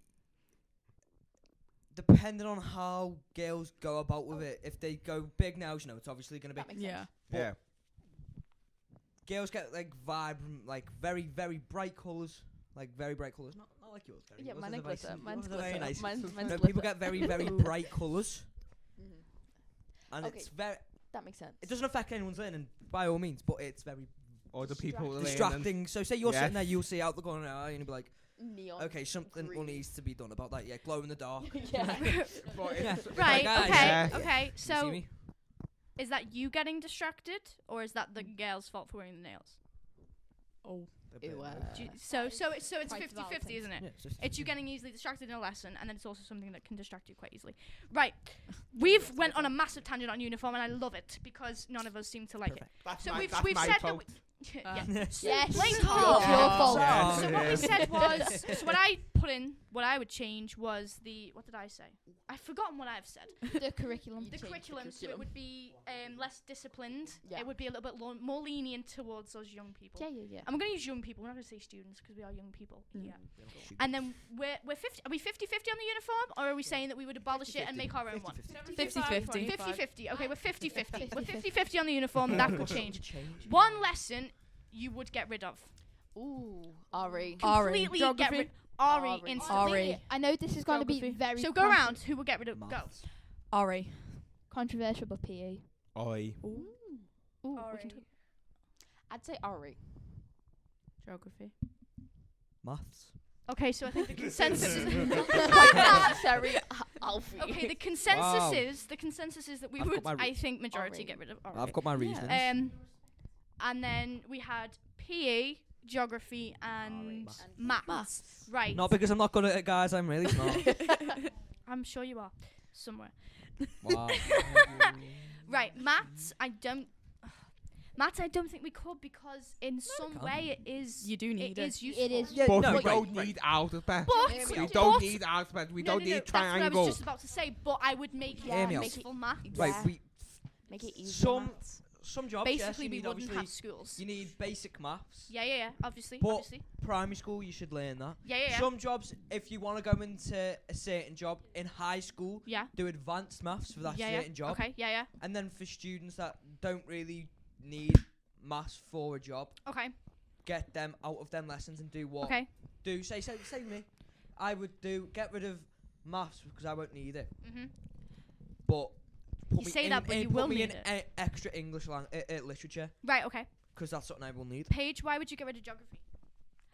Speaker 2: depending on how girls go about with it, if they go big nails, it's obviously gonna be.
Speaker 4: That makes
Speaker 3: Yeah.
Speaker 4: sense.
Speaker 6: Yeah.
Speaker 2: Girls get like vibrant, like very very bright colours, like very bright colours. Not like yours. Gary.
Speaker 4: Yeah,
Speaker 2: Yours
Speaker 4: mine
Speaker 2: is
Speaker 4: are glitter.
Speaker 2: nice.
Speaker 4: Mine's
Speaker 2: Yours are very
Speaker 4: glitter.
Speaker 2: nice.
Speaker 4: Mine's
Speaker 2: No,
Speaker 4: glitter.
Speaker 2: people get very very bright colours,
Speaker 4: Mhm.
Speaker 2: and
Speaker 4: Okay.
Speaker 2: it's very.
Speaker 4: That makes sense.
Speaker 2: It doesn't affect anyone's learning by all means, but it's very
Speaker 6: Or the people learning.
Speaker 2: distracting. So say you're
Speaker 6: Yes.
Speaker 2: sitting there, you'll see out the corner of your eye, and you'll be like,
Speaker 4: Neon.
Speaker 2: okay, something
Speaker 4: green.
Speaker 2: needs to be done about that. Yeah, glow in the dark.
Speaker 4: Yeah.
Speaker 6: But
Speaker 2: Yeah.
Speaker 6: it's-
Speaker 1: Right.
Speaker 2: guys.
Speaker 1: Okay.
Speaker 6: Yeah.
Speaker 1: Okay.
Speaker 2: You see
Speaker 1: So
Speaker 2: me?
Speaker 1: is that you getting distracted, or is that the girl's fault for wearing the nails?
Speaker 3: Oh.
Speaker 2: A bit
Speaker 4: Ew,
Speaker 2: of both.
Speaker 1: So it's
Speaker 5: Quite
Speaker 1: 50-50, isn't it?
Speaker 2: Yeah, it's just-
Speaker 1: It's you getting easily distracted in a lesson, and then it's also something that can distract you quite easily. Right. We've went on a massive tangent on uniform, and I love it because none of us seem to like it.
Speaker 6: That's
Speaker 1: So
Speaker 6: my,
Speaker 1: we've
Speaker 6: that's
Speaker 1: we've
Speaker 6: my
Speaker 1: said
Speaker 6: fault.
Speaker 1: that.
Speaker 5: Yes.
Speaker 1: Blame
Speaker 5: It's
Speaker 1: Tom.
Speaker 5: your fault.
Speaker 6: Yes,
Speaker 1: So
Speaker 6: it
Speaker 1: what we
Speaker 6: is.
Speaker 1: said was, so what I put in, what I would change was what did I say? I've forgotten what I've said.
Speaker 5: The curriculum.
Speaker 1: The curriculum, so it would be less disciplined.
Speaker 4: Yeah.
Speaker 1: It would be a little bit more lenient towards us young people.
Speaker 4: Yeah.
Speaker 1: I'm going to use young people. We're not going to say students because we are young people.
Speaker 3: Mm.
Speaker 1: Yeah.
Speaker 2: Shoot.
Speaker 1: And then we're 50. Are we 50-50 on the uniform, or are we saying that we would abolish it and make our own one?
Speaker 2: 50-50.
Speaker 3: 50-50.
Speaker 1: 50-50. Okay, we're 50-50. We're 50-50 on the uniform. That could change.
Speaker 2: Change.
Speaker 1: One lesson you would get rid of.
Speaker 4: Ooh, Ari.
Speaker 1: Completely get
Speaker 3: Geography.
Speaker 1: rid. Ari
Speaker 4: Ari.
Speaker 1: instantly.
Speaker 3: Ari.
Speaker 5: I know this is going to be
Speaker 3: Geography.
Speaker 5: very.
Speaker 1: So go around. Who will get rid of? Go.
Speaker 2: Maths.
Speaker 3: Ari.
Speaker 5: Controversial, but PE.
Speaker 6: Oi.
Speaker 4: Ooh,
Speaker 1: Ari.
Speaker 4: we can talk. I'd say Ari.
Speaker 3: Geography.
Speaker 2: Maths.
Speaker 1: Okay, so I think the consensus is
Speaker 4: Quite necessary, Alfie.
Speaker 1: okay. The consensus is that we
Speaker 2: I've got
Speaker 1: would,
Speaker 2: my
Speaker 1: I think, majority
Speaker 4: Ari.
Speaker 1: get rid of. Ari.
Speaker 2: I've got my reasons.
Speaker 1: And then we had PE, geography, and
Speaker 2: Maths.
Speaker 1: maths. Right.
Speaker 2: Not because I'm not good at it, guys. I'm really smart.
Speaker 1: I'm sure you are somewhere.
Speaker 2: Wow.
Speaker 1: Right, maths. Maths, I don't think we could because in some
Speaker 2: can't.
Speaker 1: way it is.
Speaker 3: You do need
Speaker 1: it
Speaker 3: it.
Speaker 1: is useful.
Speaker 5: It is.
Speaker 2: Yeah,
Speaker 6: But
Speaker 2: no,
Speaker 6: we
Speaker 2: right,
Speaker 6: don't
Speaker 2: right.
Speaker 6: need alphabet.
Speaker 1: But
Speaker 4: Hear me
Speaker 6: We
Speaker 4: out.
Speaker 6: don't
Speaker 1: but-
Speaker 6: need alphabet. We
Speaker 1: no,
Speaker 6: don't
Speaker 1: no,
Speaker 6: need
Speaker 1: no, that's what I
Speaker 6: triangle.
Speaker 1: was just about to say. But I would make
Speaker 2: Hear me out.
Speaker 1: useful maths.
Speaker 2: Right,
Speaker 4: Yeah.
Speaker 2: we
Speaker 4: Make it easy.
Speaker 2: some some jobs. yes,
Speaker 1: Basically,
Speaker 2: you
Speaker 1: we
Speaker 2: need
Speaker 1: wouldn't
Speaker 2: obviously
Speaker 1: have schools.
Speaker 2: you need basic maths.
Speaker 1: Yeah. Obviously,
Speaker 2: But-
Speaker 1: obviously.
Speaker 2: Primary school, you should learn that.
Speaker 1: Yeah.
Speaker 2: Some jobs, if you want to go into a certain job in high school,
Speaker 1: Yeah.
Speaker 2: do advanced maths for that
Speaker 1: Yeah.
Speaker 2: certain job.
Speaker 1: Okay. Yeah.
Speaker 2: And then for students that don't really need maths for a job,
Speaker 1: Okay.
Speaker 2: get them out of them lessons and do what?
Speaker 1: Okay.
Speaker 2: Say me. I would get rid of maths because I won't need it.
Speaker 1: Mhm.
Speaker 2: put
Speaker 1: You
Speaker 2: me
Speaker 1: say
Speaker 2: in,
Speaker 1: that, but you
Speaker 2: put
Speaker 1: will
Speaker 2: me
Speaker 1: need
Speaker 2: in
Speaker 1: it.
Speaker 2: extra English literature,
Speaker 1: Right, okay.
Speaker 2: because that's something I will need.
Speaker 1: Paige, why would you get rid of geography?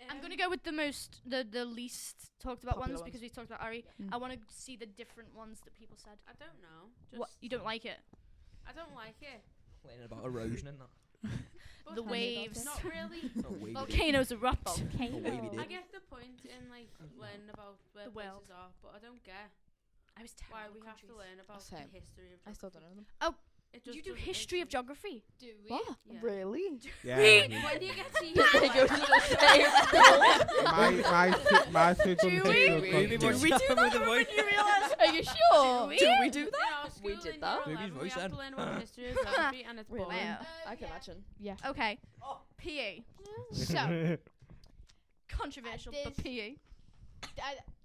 Speaker 1: I'm going to go with the least talked about
Speaker 3: Popular
Speaker 1: ones
Speaker 3: ones.
Speaker 1: because we talked about Ari.
Speaker 3: Mm.
Speaker 1: I want to see the different ones that people said.
Speaker 7: I don't know.
Speaker 1: What, you don't like it?
Speaker 7: I don't like it.
Speaker 2: Learning about erosion and that.
Speaker 7: But
Speaker 1: The waves.
Speaker 7: Not really.
Speaker 2: Not wavy.
Speaker 1: Volcanoes erupt.
Speaker 2: wavy
Speaker 7: I
Speaker 2: did.
Speaker 7: get the point in like learning about where
Speaker 1: The world.
Speaker 7: places are, but I don't get
Speaker 1: I was
Speaker 7: why
Speaker 1: terrible
Speaker 7: we
Speaker 1: at
Speaker 7: have to
Speaker 1: countries.
Speaker 7: learn about
Speaker 3: Same.
Speaker 7: the history of.
Speaker 3: I still don't know them.
Speaker 7: It
Speaker 1: Do
Speaker 7: just
Speaker 1: you do
Speaker 7: doesn't make
Speaker 1: history of
Speaker 7: sense.
Speaker 1: geography?
Speaker 5: Do we?
Speaker 3: What?
Speaker 7: Yeah.
Speaker 3: Really?
Speaker 6: Yeah.
Speaker 7: When do you get to
Speaker 3: They go to the same school.
Speaker 6: my two
Speaker 1: Do we?
Speaker 2: Ruby,
Speaker 3: Do
Speaker 2: what's
Speaker 3: we do
Speaker 2: happened with the voice?
Speaker 1: You realise?
Speaker 3: Are you sure?
Speaker 1: we?
Speaker 3: Do we do
Speaker 7: In
Speaker 3: that?
Speaker 7: our
Speaker 3: We
Speaker 7: school
Speaker 3: did
Speaker 7: in
Speaker 3: that.
Speaker 7: year
Speaker 2: Ruby's
Speaker 7: 11, we
Speaker 2: voice
Speaker 7: have
Speaker 2: then.
Speaker 7: to learn about the history of geography, and it's
Speaker 3: Really?
Speaker 7: boring.
Speaker 1: Wow.
Speaker 3: I can imagine.
Speaker 5: Yeah.
Speaker 1: Okay. PE. So controversial, but
Speaker 5: There's-
Speaker 1: PE.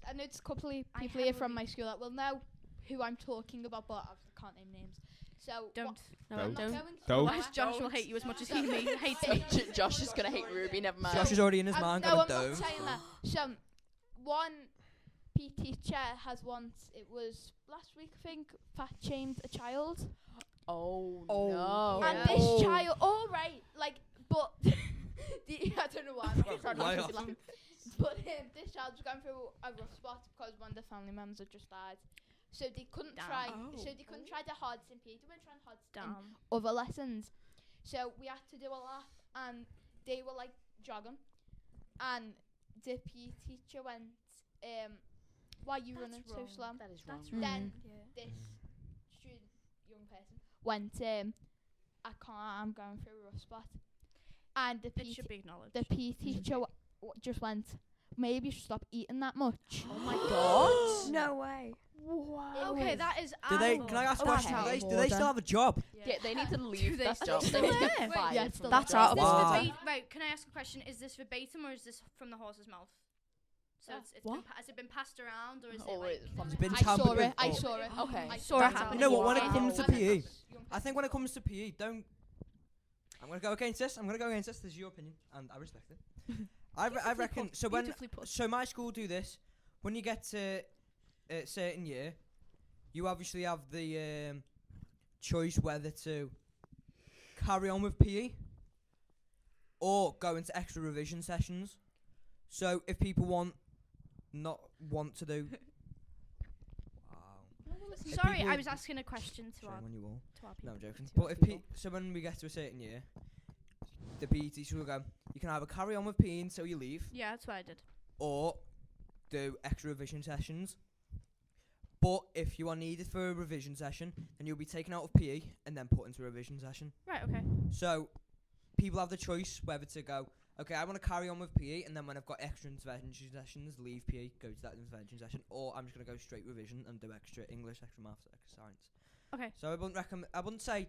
Speaker 5: I know there's a couple of
Speaker 1: I
Speaker 5: people here from
Speaker 1: heavily-
Speaker 5: my school that will know who I'm talking about, but I can't name names. So
Speaker 1: Don't.
Speaker 7: No,
Speaker 6: Don't.
Speaker 5: I'm not
Speaker 7: don't.
Speaker 5: going to
Speaker 6: Don't.
Speaker 1: Otherwise, Josh will hate you as much as he hates me.
Speaker 3: Josh is gonna hate Ruby. Never mind.
Speaker 2: Josh is already in his mind.
Speaker 5: no,
Speaker 2: Got
Speaker 5: I'm
Speaker 2: a
Speaker 5: not
Speaker 2: dome.
Speaker 5: saying that. So, one PE teacher has once, it was last week, I think, fat-shamed a child.
Speaker 3: Oh,
Speaker 2: Oh.
Speaker 3: no.
Speaker 5: And
Speaker 1: Yeah.
Speaker 5: this child, all right, like, but I don't know why. I'm
Speaker 2: Well,
Speaker 5: trying
Speaker 2: why
Speaker 5: not
Speaker 2: not?
Speaker 5: to laugh. But this child was going through a rough spot because one of the family members had just died. So they couldn't
Speaker 1: Damn.
Speaker 5: try.
Speaker 3: Oh.
Speaker 5: So they couldn't try the hardest in PE. They weren't trying hardest in
Speaker 1: Damn.
Speaker 5: other lessons. So we had to do a lap, and they were like jogging, and the PE teacher went, "Why are you running so
Speaker 1: wrong.
Speaker 5: slow?"
Speaker 7: That is wrong.
Speaker 1: That's
Speaker 3: Mm.
Speaker 5: Then
Speaker 1: Yeah.
Speaker 5: this student, young person, went, "I can't. I'm going through a rough spot," and the
Speaker 1: It
Speaker 5: PE
Speaker 1: should be acknowledged.
Speaker 5: the PE teacher just went, "Maybe you should stop eating that much."
Speaker 3: Oh my god.
Speaker 8: No way.
Speaker 5: It
Speaker 1: Okay,
Speaker 5: was-
Speaker 1: that is.
Speaker 2: Do they?
Speaker 1: animal.
Speaker 2: Can I ask a
Speaker 3: That's
Speaker 2: question?
Speaker 3: out
Speaker 2: Do
Speaker 3: of
Speaker 2: they
Speaker 3: order.
Speaker 2: still have a job?
Speaker 3: Yeah, they need to leave
Speaker 1: they
Speaker 3: that
Speaker 1: still
Speaker 3: job. They need to
Speaker 1: there?
Speaker 3: get fired.
Speaker 5: Yeah,
Speaker 3: from
Speaker 5: it's
Speaker 3: that
Speaker 8: That's
Speaker 3: job.
Speaker 8: out
Speaker 1: Is
Speaker 8: of
Speaker 1: this
Speaker 2: Wow.
Speaker 1: right, can I ask a question? Is this verbatim or is this from the horse's mouth? So
Speaker 5: Oh,
Speaker 1: it's
Speaker 3: what?
Speaker 1: been has it been passed around or is
Speaker 3: Or
Speaker 1: it
Speaker 3: it's
Speaker 1: like?
Speaker 3: from
Speaker 2: It's been
Speaker 5: I
Speaker 2: tampered
Speaker 5: saw
Speaker 2: with.
Speaker 5: it. I
Speaker 2: Oh.
Speaker 5: saw it.
Speaker 3: Okay.
Speaker 5: I
Speaker 1: saw it
Speaker 5: that's
Speaker 1: happen.
Speaker 2: You know what? When it
Speaker 5: Wow.
Speaker 2: comes to
Speaker 5: And
Speaker 2: PE,
Speaker 5: that's young
Speaker 2: I think when it comes to PE, don't. I'm gonna go against this. This is your opinion, and I respect it. I reckon. So when
Speaker 1: Beautifully put.
Speaker 2: so my school do this. When you get to a certain year, you obviously have the choice whether to carry on with PE or go into extra revision sessions. So if people not want to do. Wow.
Speaker 1: Sorry,
Speaker 2: people-
Speaker 1: I was asking a question to our
Speaker 2: Shame on you all.
Speaker 1: people.
Speaker 2: No, I'm joking.
Speaker 3: To
Speaker 2: But
Speaker 3: our
Speaker 2: if
Speaker 3: people.
Speaker 2: so when we get to a certain year, the PE teacher will go, you can either carry on with PE until you leave,
Speaker 1: Yeah, that's what I did.
Speaker 2: or do extra revision sessions. But if you are needed for a revision session, then you'll be taken out of PE and then put into a revision session.
Speaker 1: Right. Okay.
Speaker 2: So people have the choice whether to go, okay, I want to carry on with PE, and then when I've got extra intervention sessions, leave PE, go to that intervention session, or I'm just going to go straight revision and do extra English, extra maths, extra science.
Speaker 1: Okay.
Speaker 2: So I wouldn't say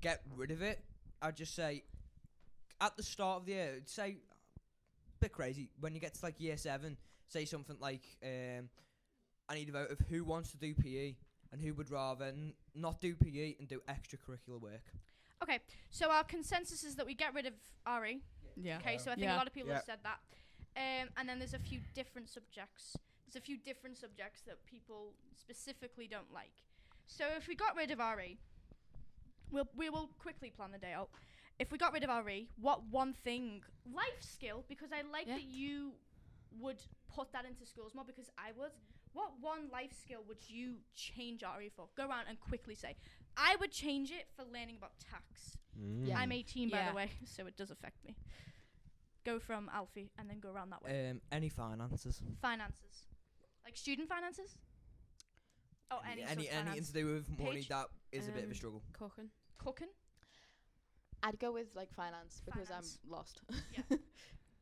Speaker 2: get rid of it. I'd just say at the start of the year, say a bit crazy when you get to like year 7, say something like I need a vote of who wants to do PE and who would rather not do PE and do extracurricular work.
Speaker 1: Okay. So our consensus is that we get rid of RE.
Speaker 3: Yeah.
Speaker 1: Okay. So I think
Speaker 3: Yeah.
Speaker 1: a lot of people
Speaker 6: Yeah.
Speaker 1: have said that. And then there's a few different subjects. There's a few different subjects that people specifically don't like. So if we got rid of RE, we will quickly plan the day out. If we got rid of RE, what one thing, life skill, because I like
Speaker 3: Yeah.
Speaker 1: that you would put that into schools more because I would. What one life skill would you change RE for? Go around and quickly say. I would change it for learning about tax.
Speaker 3: Yeah.
Speaker 1: I'm 18 by
Speaker 3: Yeah.
Speaker 1: the way, so it does affect me. Go from Alfie and then go around that way.
Speaker 2: Any finances.
Speaker 1: Finances. Like student finances? Oh, any sort of
Speaker 2: anything
Speaker 1: finance.
Speaker 2: to do with money
Speaker 1: Paige?
Speaker 2: that is a bit of a
Speaker 7: Um,
Speaker 2: struggle.
Speaker 7: Cooking.
Speaker 1: Cooking?
Speaker 3: I'd go with like finance because
Speaker 1: Finance.
Speaker 3: I'm lost.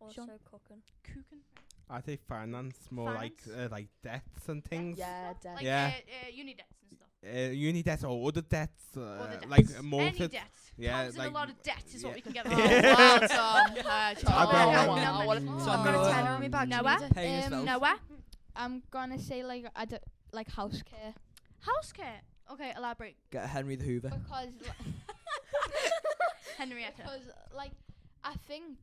Speaker 8: Also
Speaker 1: Sean?
Speaker 8: cooking.
Speaker 1: Cooking?
Speaker 6: I think finance more
Speaker 1: Finance?
Speaker 6: like debts and things.
Speaker 3: Yeah,
Speaker 1: Like
Speaker 6: Yeah.
Speaker 1: uni debts and stuff.
Speaker 6: Uni debts or other debts,
Speaker 1: Other debts.
Speaker 6: like
Speaker 1: Any
Speaker 6: mortgage.
Speaker 1: debt.
Speaker 6: Yeah,
Speaker 1: Comes in
Speaker 6: like
Speaker 1: a lot of debt is what
Speaker 6: yeah.
Speaker 1: we can get
Speaker 3: Oh,
Speaker 1: rid of.
Speaker 3: wow, Tom. Tom.
Speaker 6: I don't
Speaker 3: I
Speaker 6: know.
Speaker 3: want- I want
Speaker 1: No.
Speaker 3: to-
Speaker 2: So
Speaker 8: I've got a
Speaker 2: Noah.
Speaker 8: tenner on my bag. do you
Speaker 1: Noah?
Speaker 8: need it?
Speaker 2: Paying yourself.
Speaker 1: Noah?
Speaker 5: I'm gonna say like like house care
Speaker 1: House care. Okay, elaborate.
Speaker 2: Get a Henry the Hoover.
Speaker 5: because
Speaker 1: Henrietta.
Speaker 5: because like I think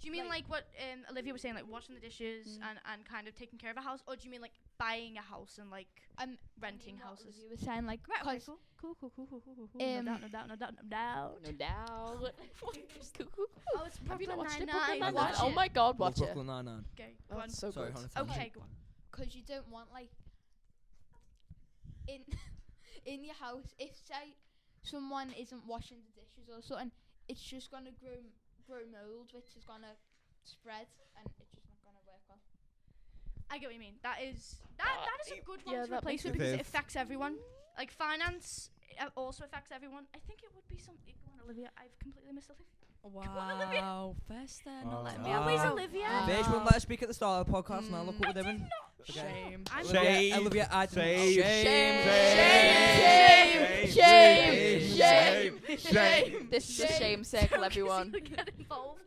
Speaker 1: Do you mean like what Olivia was saying, like washing the dishes and kind of taking care of a house, or do you mean like buying a house and like renting houses?
Speaker 5: You were saying like,
Speaker 1: Right, okay,
Speaker 5: 'cause,
Speaker 1: cool. No doubt.
Speaker 4: No doubt.
Speaker 1: Oh, it's
Speaker 4: Have you
Speaker 1: Brooklyn
Speaker 4: not watched it?
Speaker 1: Nine-Nine.
Speaker 4: Brooklyn Nine-Nine?
Speaker 1: Watch
Speaker 4: Oh
Speaker 1: it.
Speaker 4: my god, watch it.
Speaker 2: Brooklyn Nine-Nine.
Speaker 1: Okay,
Speaker 4: Oh,
Speaker 1: go on.
Speaker 4: it's so
Speaker 2: Sorry,
Speaker 4: good.
Speaker 2: Hannah,
Speaker 4: So
Speaker 2: tell me.
Speaker 1: Okay, go on.
Speaker 5: because you don't want like in in your house, if say someone isn't washing the dishes or something, it's just gonna grow mold, which is gonna spread, and it's just not gonna work well.
Speaker 1: I get what you mean. That is a good one
Speaker 4: yeah,
Speaker 1: to
Speaker 4: that
Speaker 1: replace
Speaker 4: makes
Speaker 1: with
Speaker 6: sense.
Speaker 1: because
Speaker 6: It
Speaker 1: it
Speaker 6: is.
Speaker 1: affects everyone. Like finance also affects everyone. I think it would be something. Go on, Olivia. I've completely missed Olivia.
Speaker 3: Wow. First then, not
Speaker 6: Oh,
Speaker 3: letting me
Speaker 6: no.
Speaker 1: Always
Speaker 3: out.
Speaker 1: Olivia.
Speaker 2: Beige wouldn't let us speak at the start of the podcast. Now look what we're doing.
Speaker 3: Shame.
Speaker 1: I'm
Speaker 6: Shame.
Speaker 2: Olivia, I didn't.
Speaker 6: Shame.
Speaker 4: Shame. This is a shame circle, everyone.
Speaker 1: Get involved.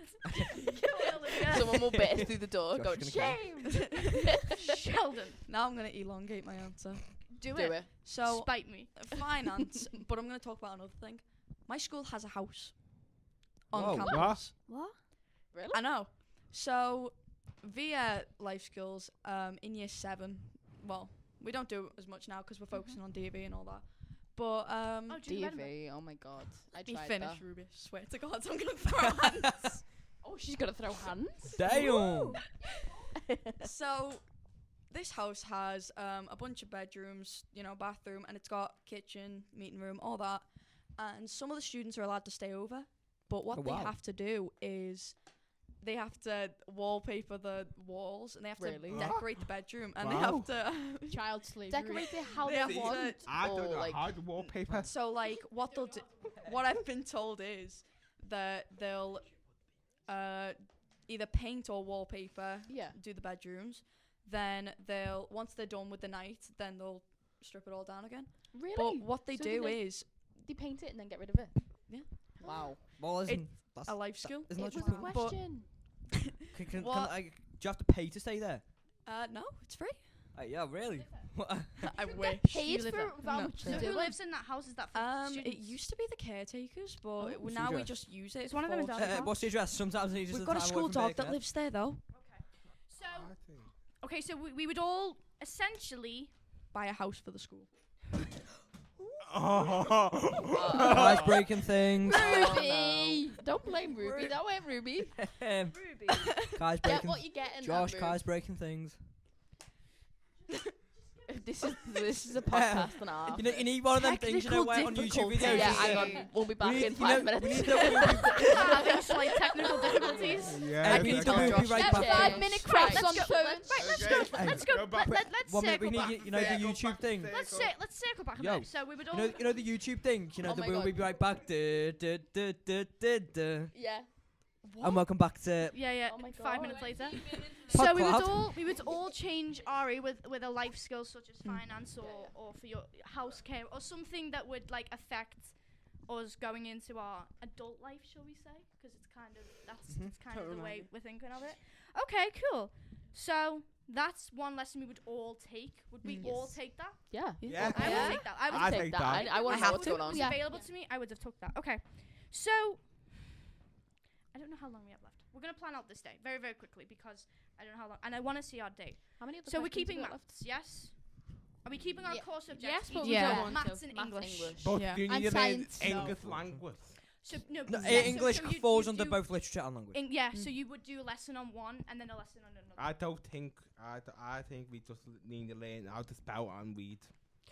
Speaker 4: Someone will bit us through the door
Speaker 2: Josh
Speaker 4: going,
Speaker 2: is gonna
Speaker 4: shame.
Speaker 1: Sheldon,
Speaker 3: Now I'm going to elongate my answer.
Speaker 1: do
Speaker 4: Do
Speaker 1: it.
Speaker 4: it.
Speaker 3: So,
Speaker 1: Spite me.
Speaker 3: finance, but I'm going to talk about another thing. My school has a house on
Speaker 2: Whoa.
Speaker 3: campus.
Speaker 5: What?
Speaker 4: Really?
Speaker 3: I know. So, via life skills, in year 7, well, we don't do it as much now because we're focusing on DV and all that. But,
Speaker 1: Oh, do you remember?
Speaker 4: DV, oh my god. I
Speaker 3: be
Speaker 4: tried
Speaker 3: finished,
Speaker 4: that.
Speaker 3: Ruby. Swear to God, I'm going to throw hands.
Speaker 4: Oh, she's gonna throw hands?
Speaker 2: Damn.
Speaker 3: So, this house has a bunch of bedrooms, bathroom, and it's got kitchen, meeting room, all that. And some of the students are allowed to stay over, but what
Speaker 2: Oh,
Speaker 3: they
Speaker 2: wow.
Speaker 3: have to do is they have to wallpaper the walls, and they have
Speaker 4: Really?
Speaker 3: to decorate the bedroom, and
Speaker 6: Wow.
Speaker 3: they have to.
Speaker 5: Child slavery.
Speaker 4: Decorate it how
Speaker 3: They
Speaker 4: they
Speaker 3: have to-
Speaker 4: want.
Speaker 6: I don't
Speaker 4: or,
Speaker 6: know
Speaker 4: like,
Speaker 6: how to wallpaper.
Speaker 3: So, like, what they'll do, what I've been told is that they'll either paint or wallpaper,
Speaker 4: yeah.
Speaker 3: do the bedrooms. Then they'll, once they're done with the night, then they'll strip it all down again.
Speaker 4: Really?
Speaker 3: But what they
Speaker 4: So
Speaker 3: do
Speaker 4: do they-
Speaker 3: is
Speaker 4: They paint it and then get rid of it?
Speaker 3: Yeah.
Speaker 4: Wow.
Speaker 2: Well, isn't that's
Speaker 3: a life skill.
Speaker 2: Isn't that
Speaker 4: It
Speaker 2: just
Speaker 4: was a
Speaker 3: But-
Speaker 4: question.
Speaker 2: can
Speaker 3: What?
Speaker 2: do you have to pay to stay there?
Speaker 3: No, it's free.
Speaker 2: Yeah, really.
Speaker 3: I wish.
Speaker 5: Paid
Speaker 3: You live
Speaker 5: for
Speaker 3: there.
Speaker 5: without
Speaker 3: No.
Speaker 5: much
Speaker 1: So
Speaker 5: to
Speaker 1: who
Speaker 5: do.
Speaker 1: lives in that house? Is that for
Speaker 3: It
Speaker 1: students?
Speaker 3: used to be the caretakers, but
Speaker 2: Oh,
Speaker 3: now we
Speaker 2: serious?
Speaker 3: just use it.
Speaker 1: Is one of them in
Speaker 3: for-
Speaker 1: Derby?
Speaker 2: What's the address? Sometimes you just
Speaker 3: We've got a school dog that lives there though.
Speaker 1: So okay, so we would all essentially.
Speaker 3: Buy a house for the school.
Speaker 2: Guys breaking things.
Speaker 4: Ruby! Don't blame Ruby. That weren't Ruby.
Speaker 1: Ruby.
Speaker 2: Guys
Speaker 4: Get
Speaker 2: breaking.
Speaker 4: what you're getting.
Speaker 2: Josh,
Speaker 4: Amber.
Speaker 2: guys breaking things.
Speaker 4: This is a podcast and a half.
Speaker 2: You need one of them things, where on YouTube videos.
Speaker 4: Yeah,
Speaker 2: you
Speaker 4: hang
Speaker 2: see-
Speaker 4: on. We'll be back
Speaker 2: we need,
Speaker 4: in
Speaker 2: you
Speaker 4: 5
Speaker 2: know,
Speaker 4: minutes.
Speaker 2: we need the
Speaker 1: Having slight technical difficulties.
Speaker 6: Yeah,
Speaker 2: we need
Speaker 6: okay.
Speaker 2: to be right
Speaker 5: Let's
Speaker 2: back.
Speaker 5: 5 minute
Speaker 4: Right,
Speaker 5: cracks on
Speaker 1: let's
Speaker 5: phone.
Speaker 1: Let's
Speaker 6: Okay.
Speaker 1: go. Let's go.
Speaker 6: Go back.
Speaker 1: Let's
Speaker 2: One minute,
Speaker 1: circle
Speaker 2: we
Speaker 1: back.
Speaker 2: need, the YouTube thing.
Speaker 1: Let's circle back a
Speaker 2: Yo,
Speaker 1: minute. So we would all.
Speaker 2: You know the YouTube thing.
Speaker 4: Oh
Speaker 2: The
Speaker 4: my
Speaker 2: we'll
Speaker 4: God.
Speaker 2: be right back.
Speaker 4: Yeah.
Speaker 2: And welcome back to.
Speaker 1: Yeah.
Speaker 4: Oh my
Speaker 1: 5
Speaker 4: God.
Speaker 1: minutes later. So
Speaker 2: Podcloud.
Speaker 1: we would all change Ari with a life skill such as finance or for your house care or something that would like affect us going into our adult life, shall we say? Because it's kind of that's kind of the way we're thinking of it. Okay, cool. So that's one lesson we would all take. Would we all
Speaker 4: Yes.
Speaker 1: take that?
Speaker 4: Yeah.
Speaker 6: Yeah.
Speaker 1: I
Speaker 4: Yeah.
Speaker 1: would take that. I would
Speaker 6: I
Speaker 1: take
Speaker 6: take
Speaker 4: that.
Speaker 6: that.
Speaker 4: I want
Speaker 3: I
Speaker 4: to know
Speaker 3: have
Speaker 4: what's
Speaker 3: to.
Speaker 4: going on.
Speaker 1: was
Speaker 5: Yeah.
Speaker 1: available to me, I would have took that. Okay. So I don't know how long we have left. We're gonna plan out this day very, very quickly because I don't know how long, and I want to see our day.
Speaker 4: How many other
Speaker 1: So we're
Speaker 4: questions
Speaker 1: keeping
Speaker 4: have we got
Speaker 1: maths, yes? Are we keeping our
Speaker 5: Yeah.
Speaker 1: core subjects?
Speaker 7: Yes, but
Speaker 1: each
Speaker 7: we
Speaker 3: Yeah.
Speaker 7: don't want
Speaker 1: maths
Speaker 7: to.
Speaker 1: and
Speaker 4: Maths,
Speaker 1: English.
Speaker 6: But
Speaker 3: Yeah.
Speaker 6: you
Speaker 5: And
Speaker 6: need to learn
Speaker 5: science, no.
Speaker 6: English language.
Speaker 1: So no,
Speaker 2: No,
Speaker 1: yeah, so-
Speaker 2: English
Speaker 1: so you
Speaker 2: falls under
Speaker 1: do
Speaker 2: both literature and language.
Speaker 1: Yeah, so you would do a lesson on one and then a lesson on another.
Speaker 6: I don't think. I think we just need to learn how to spell and read.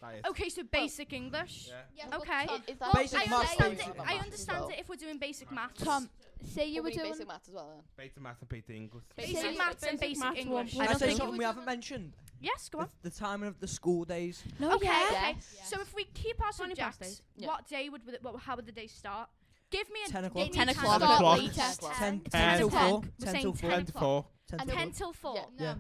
Speaker 6: That is.
Speaker 1: Okay, so basic English.
Speaker 6: Yeah.
Speaker 5: Yeah, but
Speaker 1: Okay.
Speaker 5: Tom,
Speaker 4: Is
Speaker 1: Well,
Speaker 4: that
Speaker 2: Basic
Speaker 1: I
Speaker 2: maths,
Speaker 1: understand
Speaker 2: basic
Speaker 1: it.
Speaker 2: maths
Speaker 1: I
Speaker 4: as
Speaker 1: understand
Speaker 4: well?
Speaker 1: it if we're doing basic maths.
Speaker 5: Tom, say you
Speaker 4: Or
Speaker 5: were
Speaker 4: we need
Speaker 5: doing
Speaker 4: basic maths as well then.
Speaker 6: Basic maths and basic English.
Speaker 1: Basic maths and basic
Speaker 7: maths
Speaker 1: English.
Speaker 7: one
Speaker 2: Can I
Speaker 7: plus
Speaker 2: say
Speaker 7: two.
Speaker 2: something we haven't mentioned?
Speaker 1: Yes, go on.
Speaker 2: The timing of the school days.
Speaker 3: No,
Speaker 1: Okay,
Speaker 3: yeah.
Speaker 1: okay.
Speaker 4: Yes.
Speaker 1: So if we keep our
Speaker 7: 20 past
Speaker 1: subjects,
Speaker 4: Yeah.
Speaker 1: what day would how would the day start? Give me a
Speaker 2: 10 o'clock.
Speaker 1: give me
Speaker 3: 10
Speaker 1: a time
Speaker 3: o'clock.
Speaker 1: slot.
Speaker 6: 10 o'clock.
Speaker 5: latest.
Speaker 2: 10
Speaker 6: 10
Speaker 2: till
Speaker 6: till
Speaker 2: 4.
Speaker 1: We're
Speaker 2: 10
Speaker 1: saying
Speaker 2: till
Speaker 1: 10
Speaker 2: 4.
Speaker 6: 10 to 4.
Speaker 2: 10
Speaker 1: And
Speaker 2: till
Speaker 1: 10 till 4.
Speaker 5: Yeah, no.
Speaker 2: Yeah.